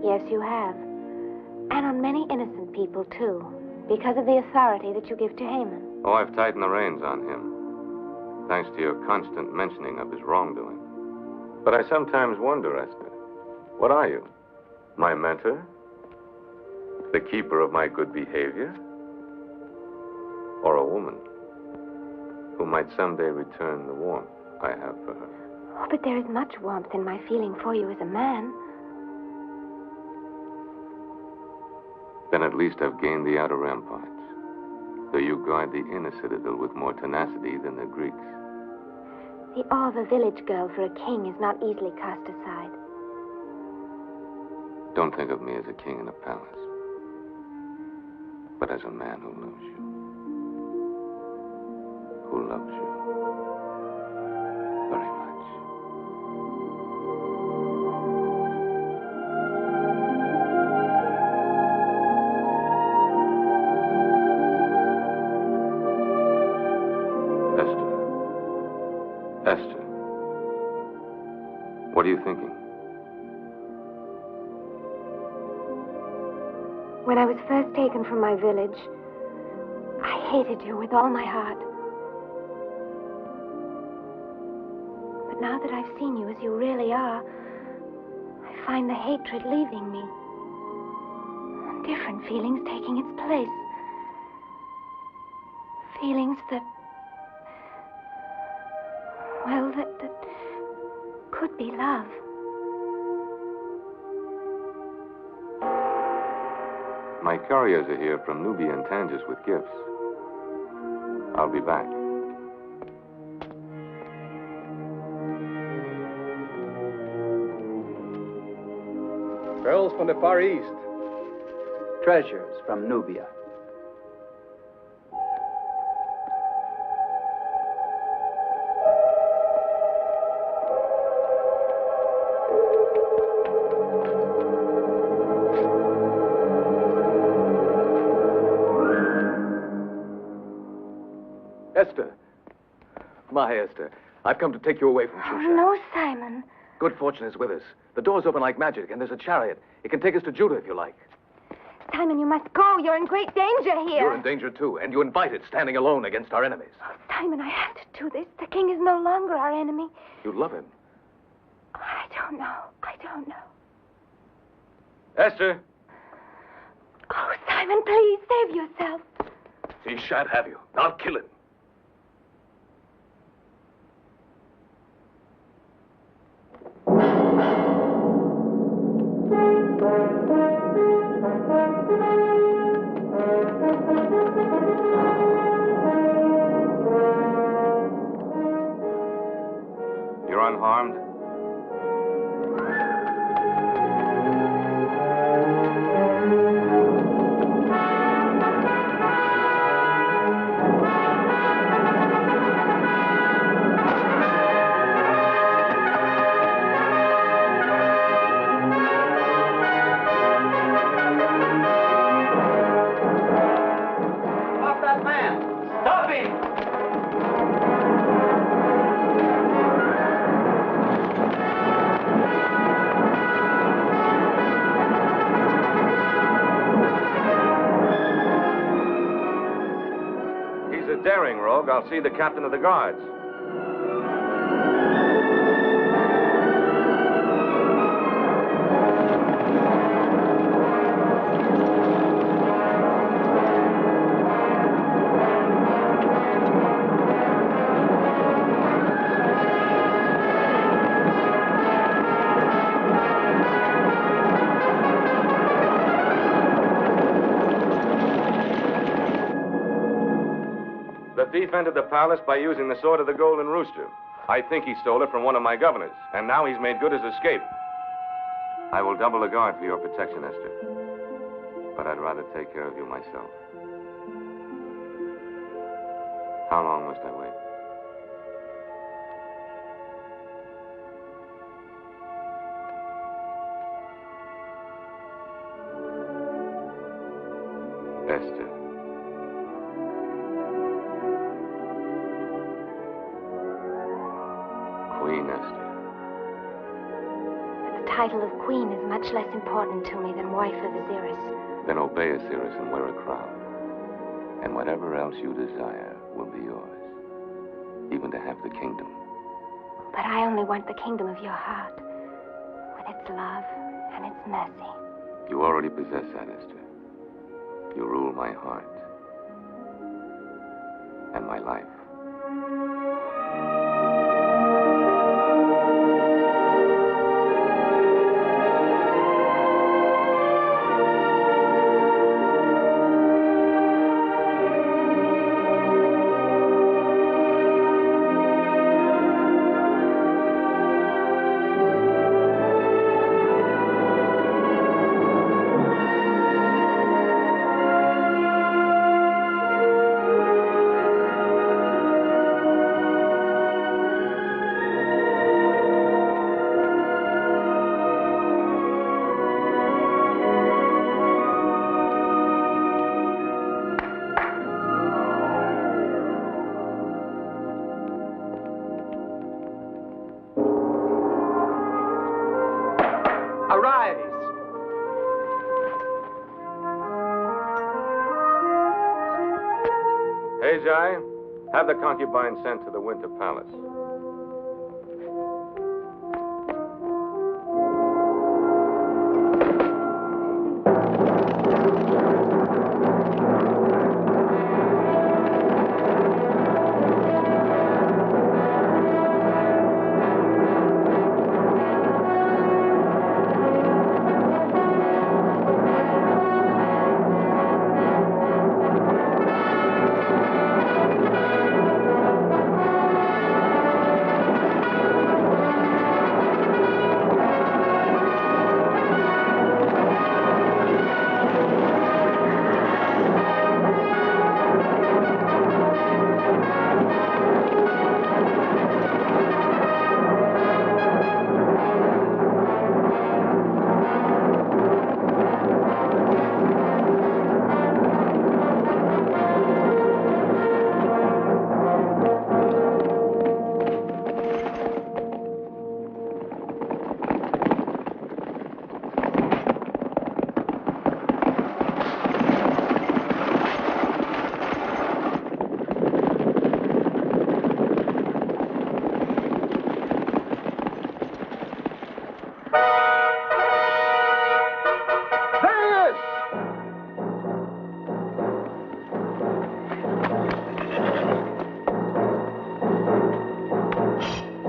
Yes, you have. And on many innocent people, too, because of the authority that you give to Haman. Oh, I've tightened the reins on him, thanks to your constant mentioning of his wrongdoing. But I sometimes wonder, Esther, what are you? My mentor? The keeper of my good behavior? Or a woman who might someday return the warmth I have for her? Oh, but there is much warmth in my feeling for you as a man. Then at least I've gained the outer ramparts, though you guard the inner citadel with more tenacity than the Greeks. The awe of a village girl for a king is not easily cast aside. Don't think of me as a king in a palace, but as a man who loves you. Who loves you very much. Esther, what are you thinking? When I was first taken from my village, I hated you with all my heart. But now that I've seen you as you really are, I find the hatred leaving me, and different feelings taking its place. Feelings that, well, that could be love. My couriers are here from Nubia and Tangiers with gifts. I'll be back. Pearls from the Far East. Treasures from Nubia. Esther. My Esther, I've come to take you away from Shusha. Oh, no, Simon. Good fortune is with us. The door's open like magic, and there's a chariot. It can take us to Judah if you like. Simon, you must go. You're in great danger here. You're in danger, too, and you invited standing alone against our enemies. Simon, I have to do this. The king is no longer our enemy. You love him. I don't know. Esther! Oh, Simon, please, save yourself. He shan't have you. I'll kill him. You're unharmed? Stop that man! Stop him! He's a daring rogue. I'll see the captain of the guards. The thief entered the palace by using the sword of the Golden Rooster. I think he stole it from one of my governors, and now he's made good his escape. I will double the guard for your protection, Esther. But I'd rather take care of you myself. How long must I wait? Esther. title of queen is much less important to me than wife of Osiris. Then obey Osiris and wear a crown. And whatever else you desire will be yours. Even to have the kingdom. But I only want the kingdom of your heart, with its love and its mercy. You already possess that, Esther. You rule my heart. And my life. Haggai, have the concubine sent to the Winter Palace.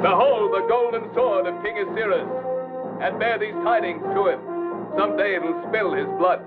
Behold the golden sword of King Osiris, and bear these tidings to him. Someday it'll spill his blood.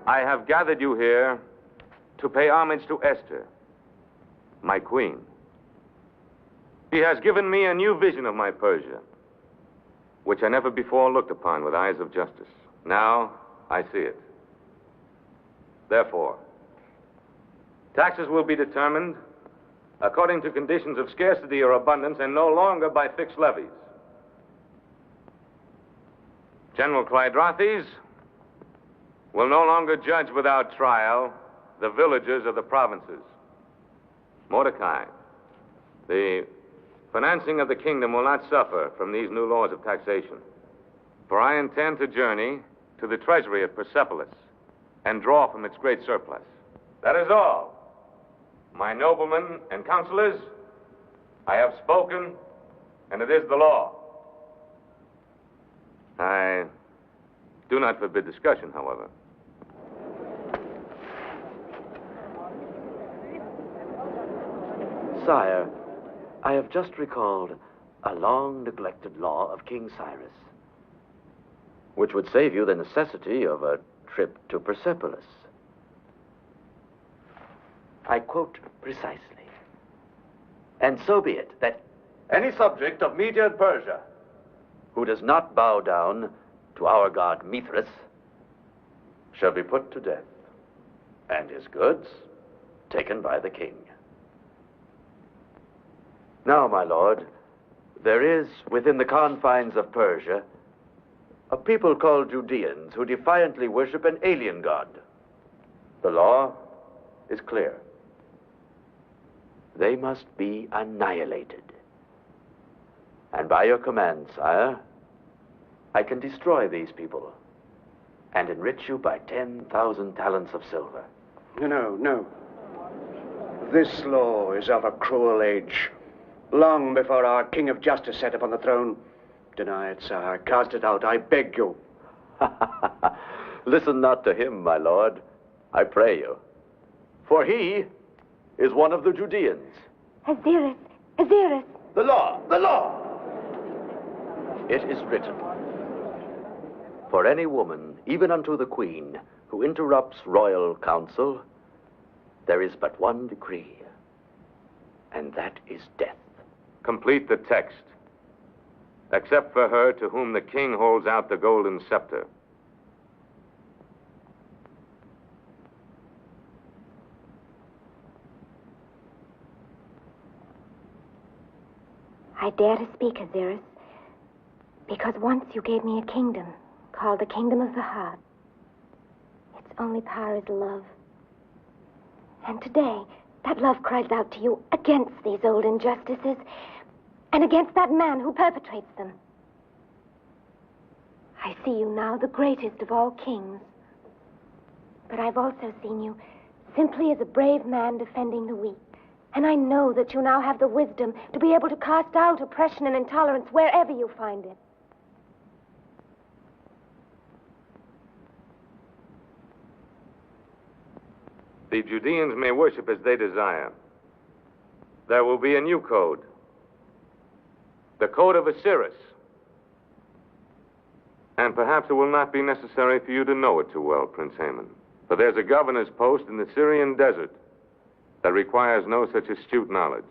I have gathered you here to pay homage to Esther, my queen. She has given me a new vision of my Persia, which I never before looked upon with eyes of justice. Now I see it. Therefore, taxes will be determined according to conditions of scarcity or abundance and no longer by fixed levies. General Clydrathes will no longer judge without trial the villagers of the provinces. Mordecai, The financing of the kingdom will not suffer from these new laws of taxation. For I intend to journey to the treasury at Persepolis and draw from its great surplus. That is all. My noblemen and counselors, I have spoken, and it is the law. I do not forbid discussion, however. Sire, I have just recalled a long-neglected law of King Cyrus, which would save you the necessity of a trip to Persepolis. I quote precisely. And so be it that any subject of Media and Persia who does not bow down to our god Mithras shall be put to death, and his goods taken by the king. Now, my lord, there is within the confines of Persia a people called Judeans who defiantly worship an alien god. The law is clear. They must be annihilated. And by your command, sire, I can destroy these people and enrich you by 10,000 talents of silver. No. This law is of a cruel age. Long before our King of Justice sat upon the throne. Deny it, sire. Cast it out, I beg you. Listen not to him, my lord, I pray you. For he is one of the Judeans. Aziris! The law! It is written, for any woman, even unto the queen, who interrupts royal counsel, there is but one decree, and that is death. Complete the text. Except for her to whom the king holds out the golden scepter. I dare to speak, Aziris, because once you gave me a kingdom called the Kingdom of the Heart. Its only power is love. And today, that love cries out to you against these old injustices and against that man who perpetrates them. I see you now, the greatest of all kings. But I've also seen you simply as a brave man defending the weak. And I know that you now have the wisdom to be able to cast out oppression and intolerance wherever you find it. The Judeans may worship as they desire. There will be a new code. The code of Osiris. And perhaps it will not be necessary for you to know it too well, Prince Haman. For there's a governor's post in the Syrian desert that requires no such astute knowledge.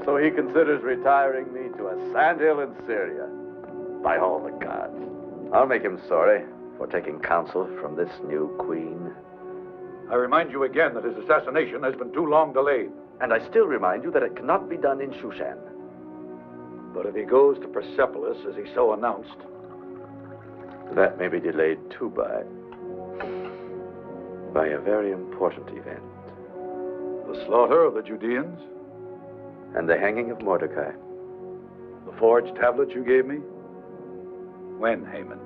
So he considers retiring me to a sandhill in Syria. By all the gods. I'll make him sorry for taking counsel from this new queen. I remind you again that his assassination has been too long delayed. And I still remind you that it cannot be done in Shushan. But if he goes to Persepolis, as he so announced... That may be delayed too by a very important event. The slaughter of the Judeans? And the hanging of Mordecai. The forged tablets you gave me? When, Haman?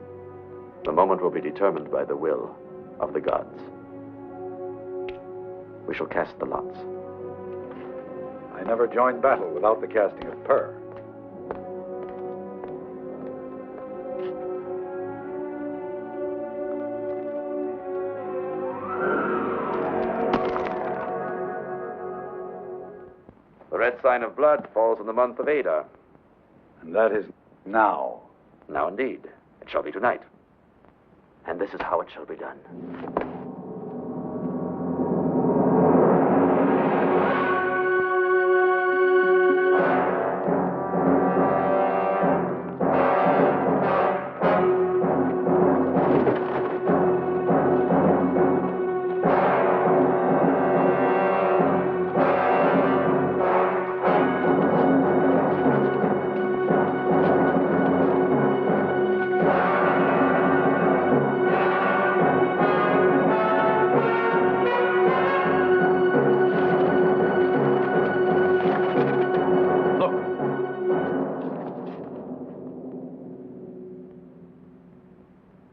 The moment will be determined by the will of the gods. We shall cast the lots. I never joined battle without the casting of pur. The red sign of blood falls in the month of Adar. And that is now. Now indeed. It shall be tonight. And this is how it shall be done.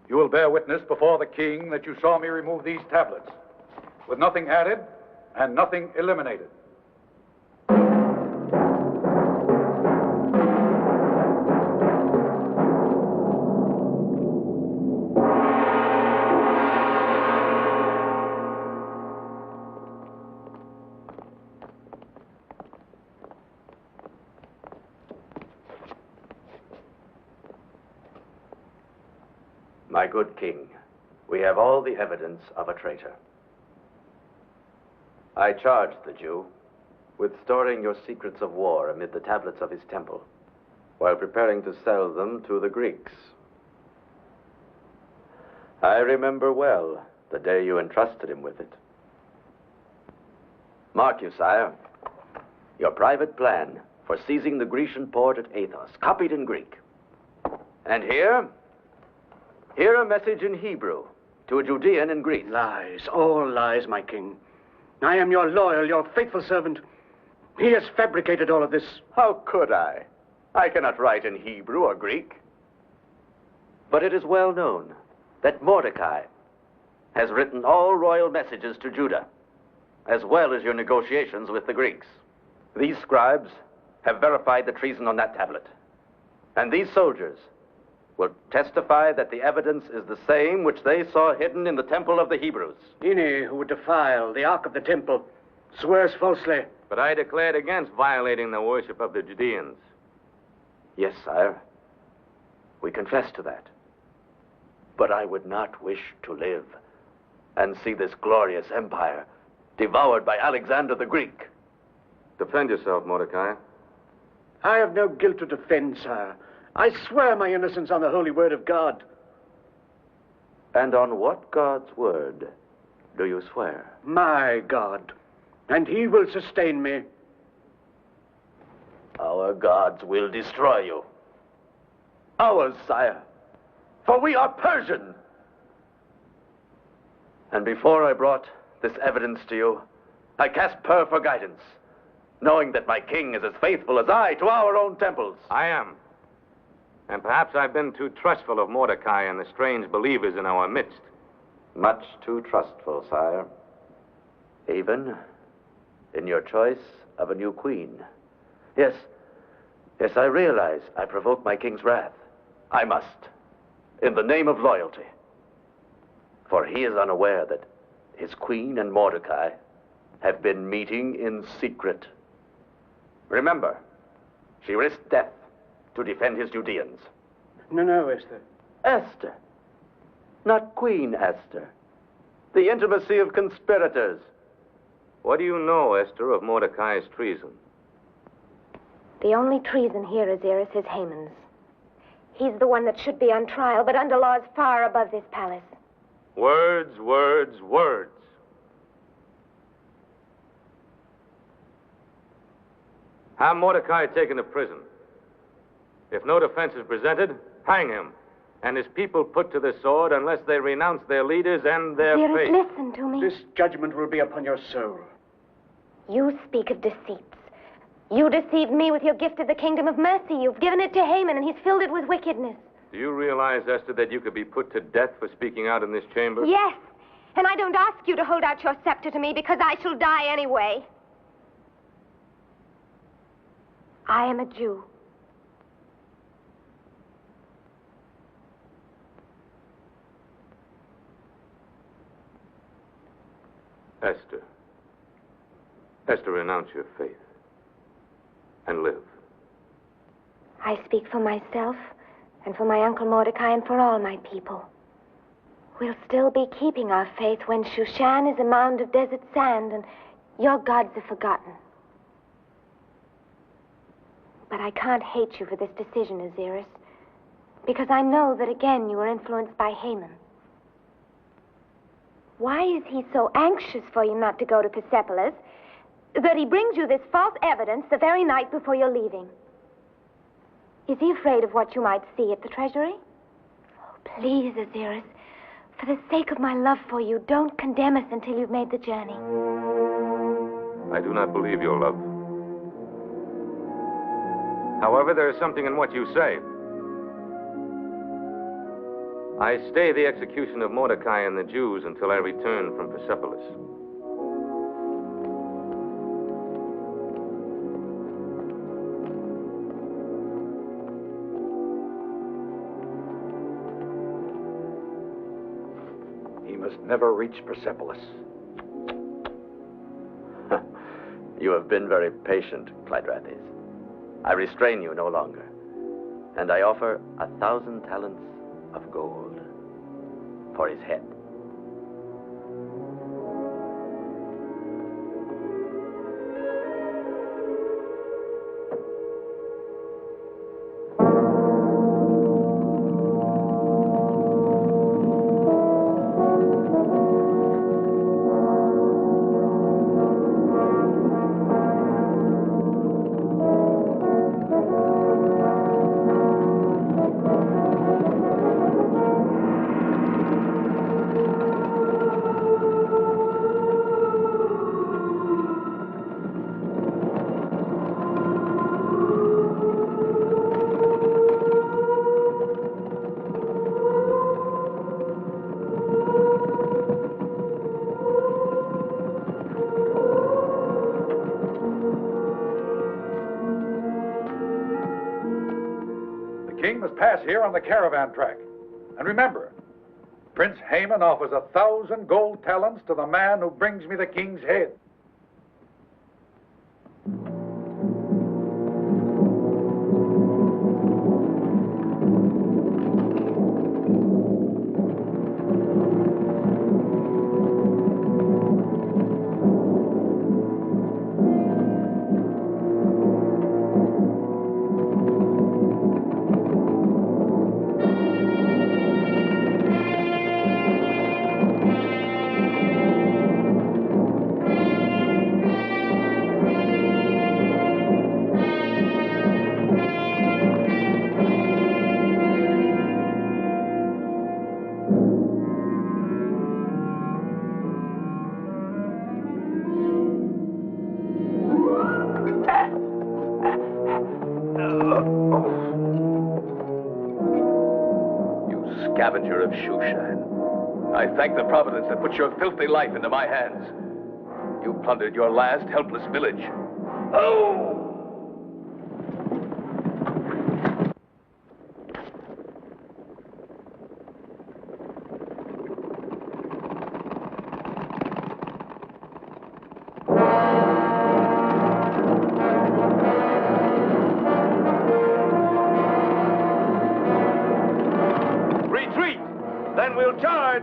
You will bear witness before the king that you saw me remove these tablets, with nothing added and nothing eliminated. My good king, we have all the evidence of a traitor. I charged the Jew with storing your secrets of war amid the tablets of his temple, while preparing to sell them to the Greeks. I remember well the day you entrusted him with it. Mark you, sire, your private plan for seizing the Grecian port at Athos, copied in Greek. And here a message in Hebrew to a Judean in Greece. Lies, all lies, my king. I am your loyal, your faithful servant. He has fabricated all of this. How could I? I cannot write in Hebrew or Greek. But it is well known that Mordecai has written all royal messages to Judah, as well as your negotiations with the Greeks. These scribes have verified the treason on that tablet. And these soldiers will testify that the evidence is the same which they saw hidden in the temple of the Hebrews. Any who would defile the ark of the temple swears falsely. But I declared against violating the worship of the Judeans. Yes, sire. We confess to that. But I would not wish to live and see this glorious empire devoured by Alexander the Greek. Defend yourself, Mordecai. I have no guilt to defend, sire. I swear my innocence on the holy word of God. And on what God's word do you swear? My God. And he will sustain me. Our gods will destroy you. Ours, sire. For we are Persian. And before I brought this evidence to you, I cast purr for guidance, knowing that my king is as faithful as I to our own temples. I am. And perhaps I've been too trustful of Mordecai and the strange believers in our midst. Much too trustful, sire. Even in your choice of a new queen. Yes, I realize I provoke my king's wrath. I must, in the name of loyalty. For he is unaware that his queen and Mordecai have been meeting in secret. Remember, she risked death to defend his Judeans. No, Esther. Esther. Not Queen Esther. The intimacy of conspirators. What do you know, Esther, of Mordecai's treason? The only treason here, Aziris, is Haman's. He's the one that should be on trial, but under laws far above this palace. Words, words, words. Have Mordecai taken to prison. If no defense is presented, hang him. And his people put to the sword unless they renounce their leaders and their faith. Listen to me. This judgment will be upon your soul. You speak of deceits. You deceived me with your gift of the kingdom of mercy. You've given it to Haman, and he's filled it with wickedness. Do you realize, Esther, that you could be put to death for speaking out in this chamber? Yes, and I don't ask you to hold out your scepter to me because I shall die anyway. I am a Jew. Esther, renounce your faith and live. I speak for myself and for my Uncle Mordecai and for all my people. We'll still be keeping our faith when Shushan is a mound of desert sand and your gods are forgotten. But I can't hate you for this decision, Osiris, because I know that again you were influenced by Haman. Why is he so anxious for you not to go to Persepolis that he brings you this false evidence the very night before you're leaving? Is he afraid of what you might see at the treasury? Oh, please, Osiris, for the sake of my love for you, don't condemn us until you've made the journey. I do not believe your love. However, there is something in what you say. I stay the execution of Mordecai and the Jews until I return from Persepolis. He must never reach Persepolis. You have been very patient, Clydrates. I restrain you no longer, and I offer 1,000 talents of gold for his head. Pass here on the caravan track. And remember, Prince Haman offers 1,000 gold talents to the man who brings me the king's head. Scavenger of Shushan, I thank the providence that put your filthy life into my hands. You plundered your last helpless village. Oh! Then we'll charge.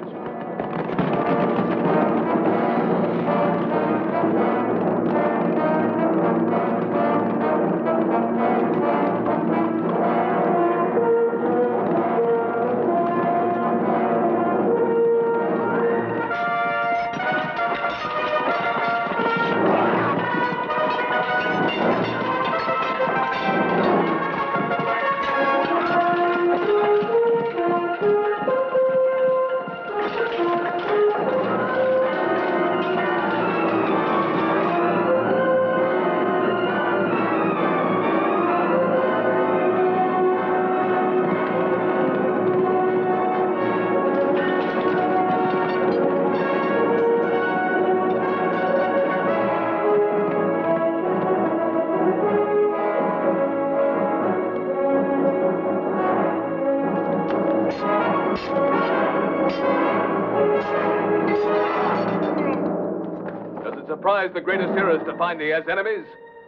Surprise the great Osiris to find he has enemies?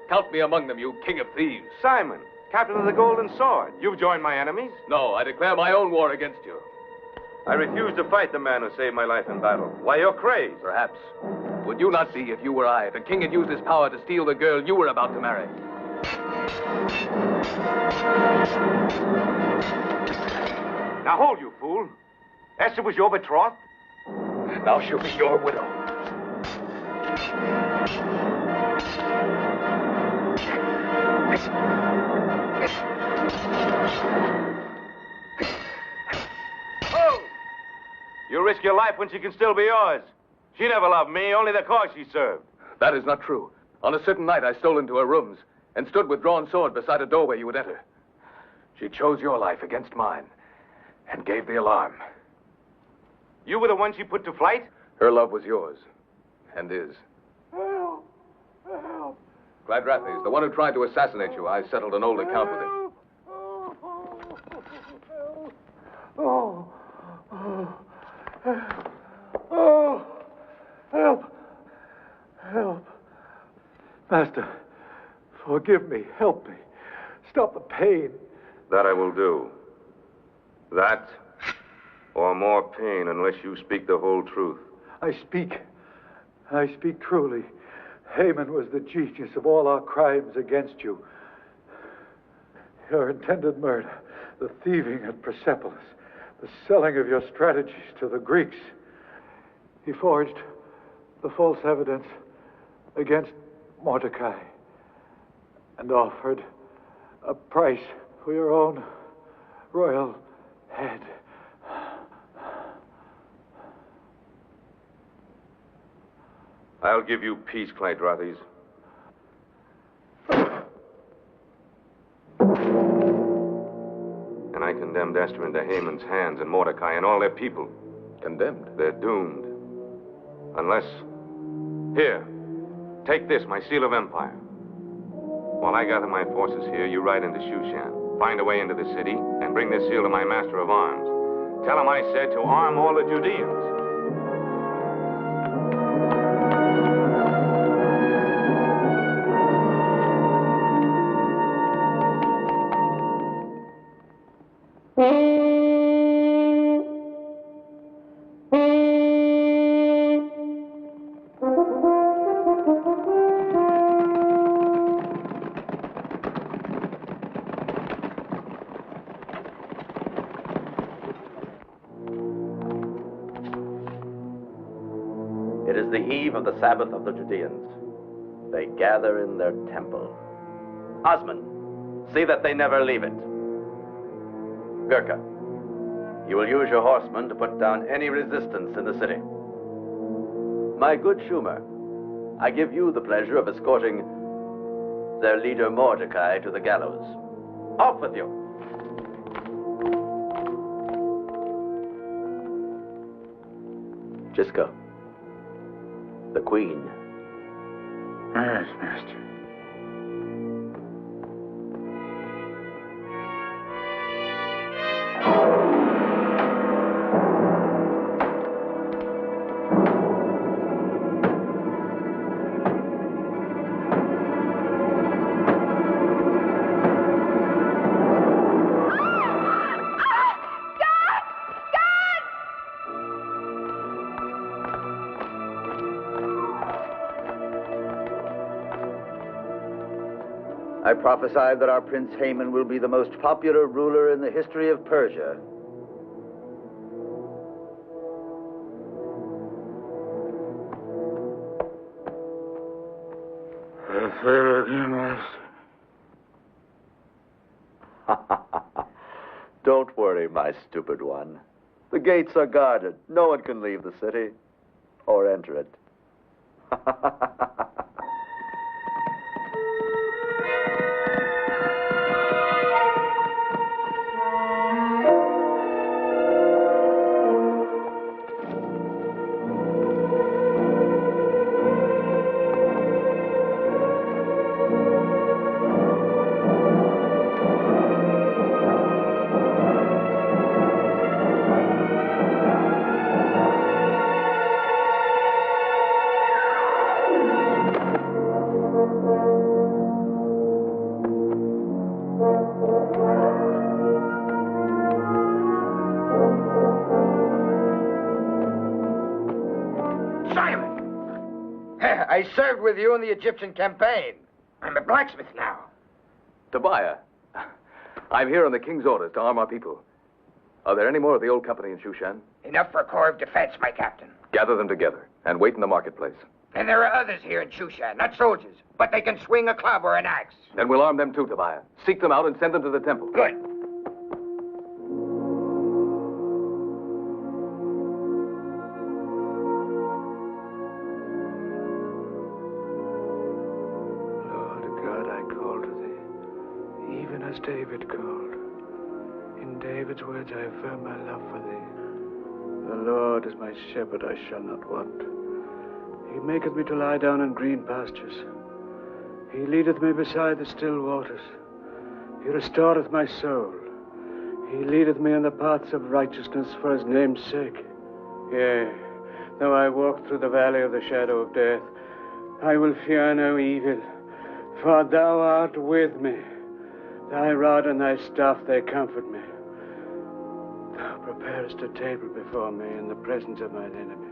Count me among them, you king of thieves. Simon, captain of the Golden Sword, you've joined my enemies? No, I declare my own war against you. I refuse to fight the man who saved my life in battle. Why, you're crazed. Perhaps. Would you not be if you were I? The king had used his power to steal the girl you were about to marry. Now hold, you fool. Esther was your betrothed? Now she'll be your widow. Oh! You risk your life when she can still be yours. She never loved me, only the cause she served. That is not true. On a certain night, I stole into her rooms and stood with drawn sword beside a doorway you would enter. She chose your life against mine and gave the alarm. You were the one she put to flight? Her love was yours, and is. Help! Help! Clyde the one who tried to assassinate you. I settled an old account with him. Oh, oh, oh, help, help. Master, forgive me, help me. Stop the pain. That I will do. That, or more pain, unless you speak the whole truth. I speak truly. Haman was the genius of all our crimes against you. Your intended murder, the thieving at Persepolis, the selling of your strategies to the Greeks. He forged the false evidence against Mordecai and offered a price for your own royal head. I'll give you peace, Clyde. And I condemned Esther into Haman's hands and Mordecai and all their people. Condemned? They're doomed. Unless... Here, take this, my seal of empire. While I gather my forces here, you ride into Shushan, find a way into the city, and bring this seal to my master of arms. Tell him I said to arm all the Judeans. It is the eve of the Sabbath of the Judeans. They gather in their temple. Osman, see that they never leave it. Gurkha, you will use your horsemen to put down any resistance in the city. My good Schumer, I give you the pleasure of escorting their leader Mordecai to the gallows. Off with you. Gisco. The Queen. Yes, Master. I prophesied that our Prince Haman will be the most popular ruler in the history of Persia. Don't worry, my stupid one. The gates are guarded. No one can leave the city or enter it. Simon! I served with you in the Egyptian campaign. I'm a blacksmith now. Tobiah, I'm here on the king's orders to arm our people. Are there any more of the old company in Shushan? Enough for a corps of defense, my captain. Gather them together and wait in the marketplace. And there are others here in Shushan, not soldiers, but they can swing a club or an axe. Then we'll arm them too, Tobiah. Seek them out and send them to the temple. Good. Lord God, I call to thee, even as David called. In David's words I affirm my love for thee. The Lord is my shepherd, I shall not want. He maketh me to lie down in green pastures. He leadeth me beside the still waters. He restoreth my soul. He leadeth me in the paths of righteousness for his name's sake. Yea, though I walk through the valley of the shadow of death, I will fear no evil, for thou art with me. Thy rod and thy staff, they comfort me. Thou preparest a table before me in the presence of mine enemies.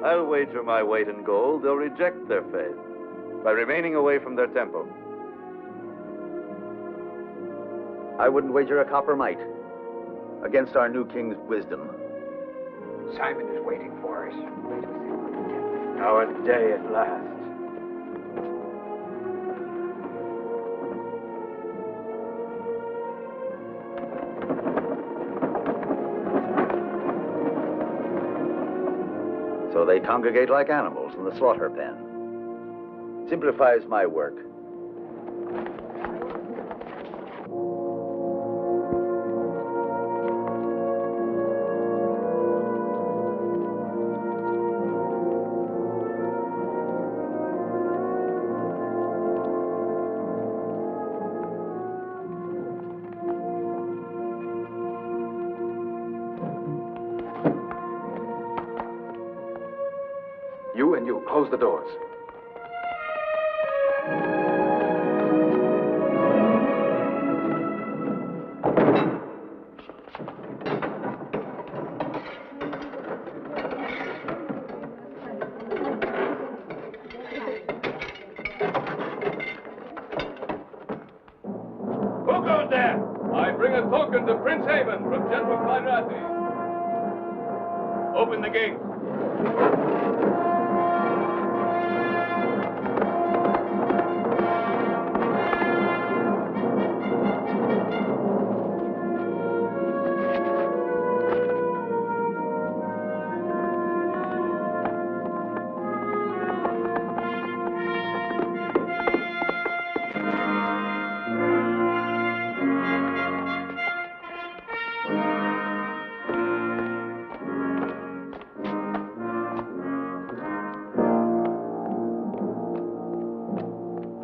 I'll wager my weight in gold they'll reject their faith by remaining away from their temple. I wouldn't wager a copper mite against our new king's wisdom. Simon is waiting for us. Our day at last. So they congregate like animals in the slaughter pen. Simplifies my work. You, close the doors. Who goes there? I bring a token to Prince Haven from General Clyrathi. Open the gate.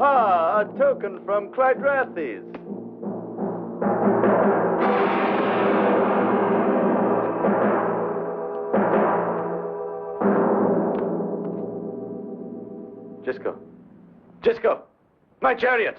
Ah, a token from Clydrathis. Gisco, my chariot.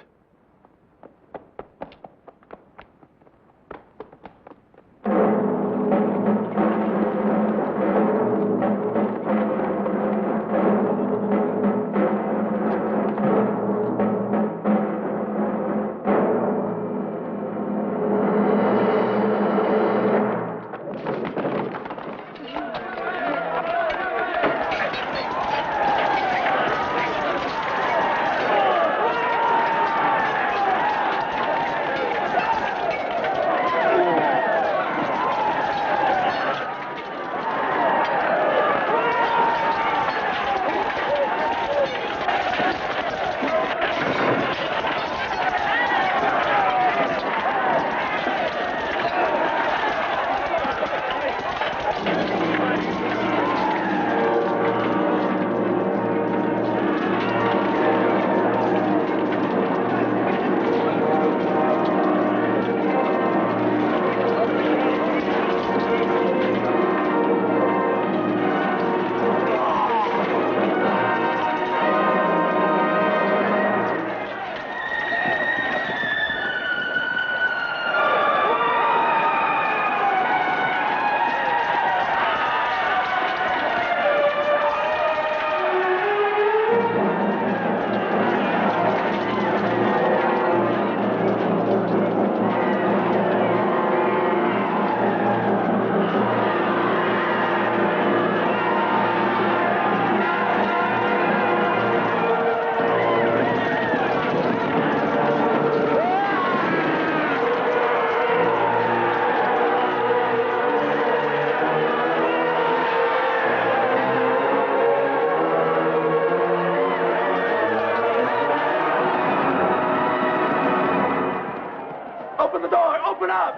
up!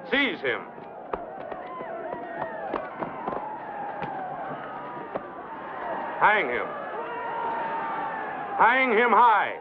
Seize him. Hang him. Hang him high.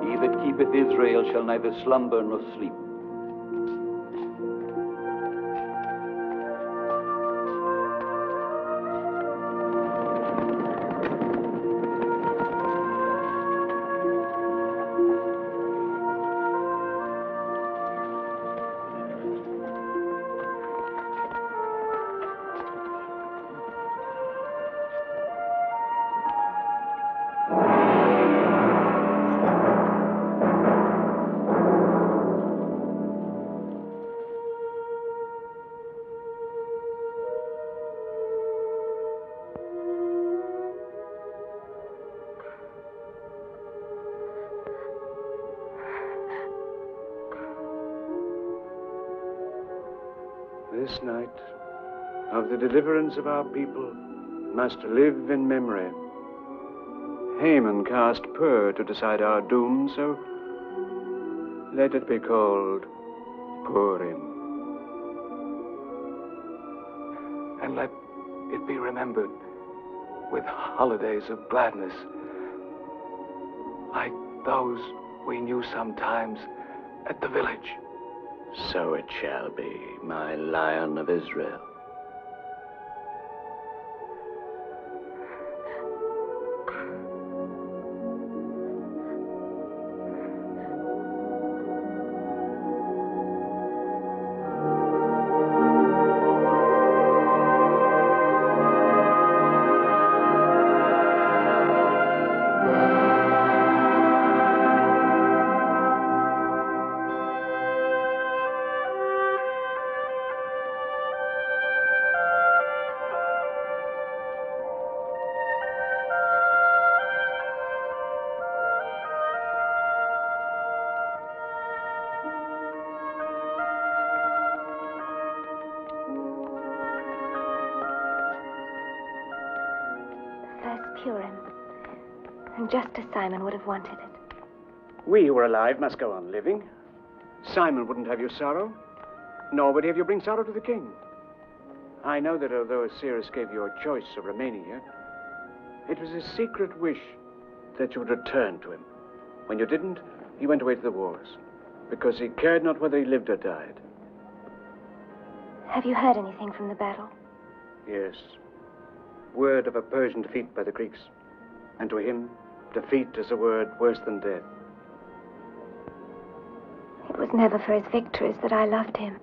He that keepeth Israel shall neither slumber nor sleep. This night of the deliverance of our people must live in memory. Haman cast Pur to decide our doom, so let it be called Purim. And let it be remembered with holidays of gladness, like those we knew sometimes at the village. So it shall be, my Lion of Israel. Purim. And just as Simon would have wanted it. We who are alive must go on living. Simon wouldn't have your sorrow, nor would he have you bring sorrow to the king. I know that although Osiris gave you a choice of remaining here, it was his secret wish that you would return to him. When you didn't, he went away to the wars, because he cared not whether he lived or died. Have you heard anything from the battle? Yes. Word of a Persian defeat by the Greeks. And to him, defeat is a word worse than death. It was never for his victories that I loved him.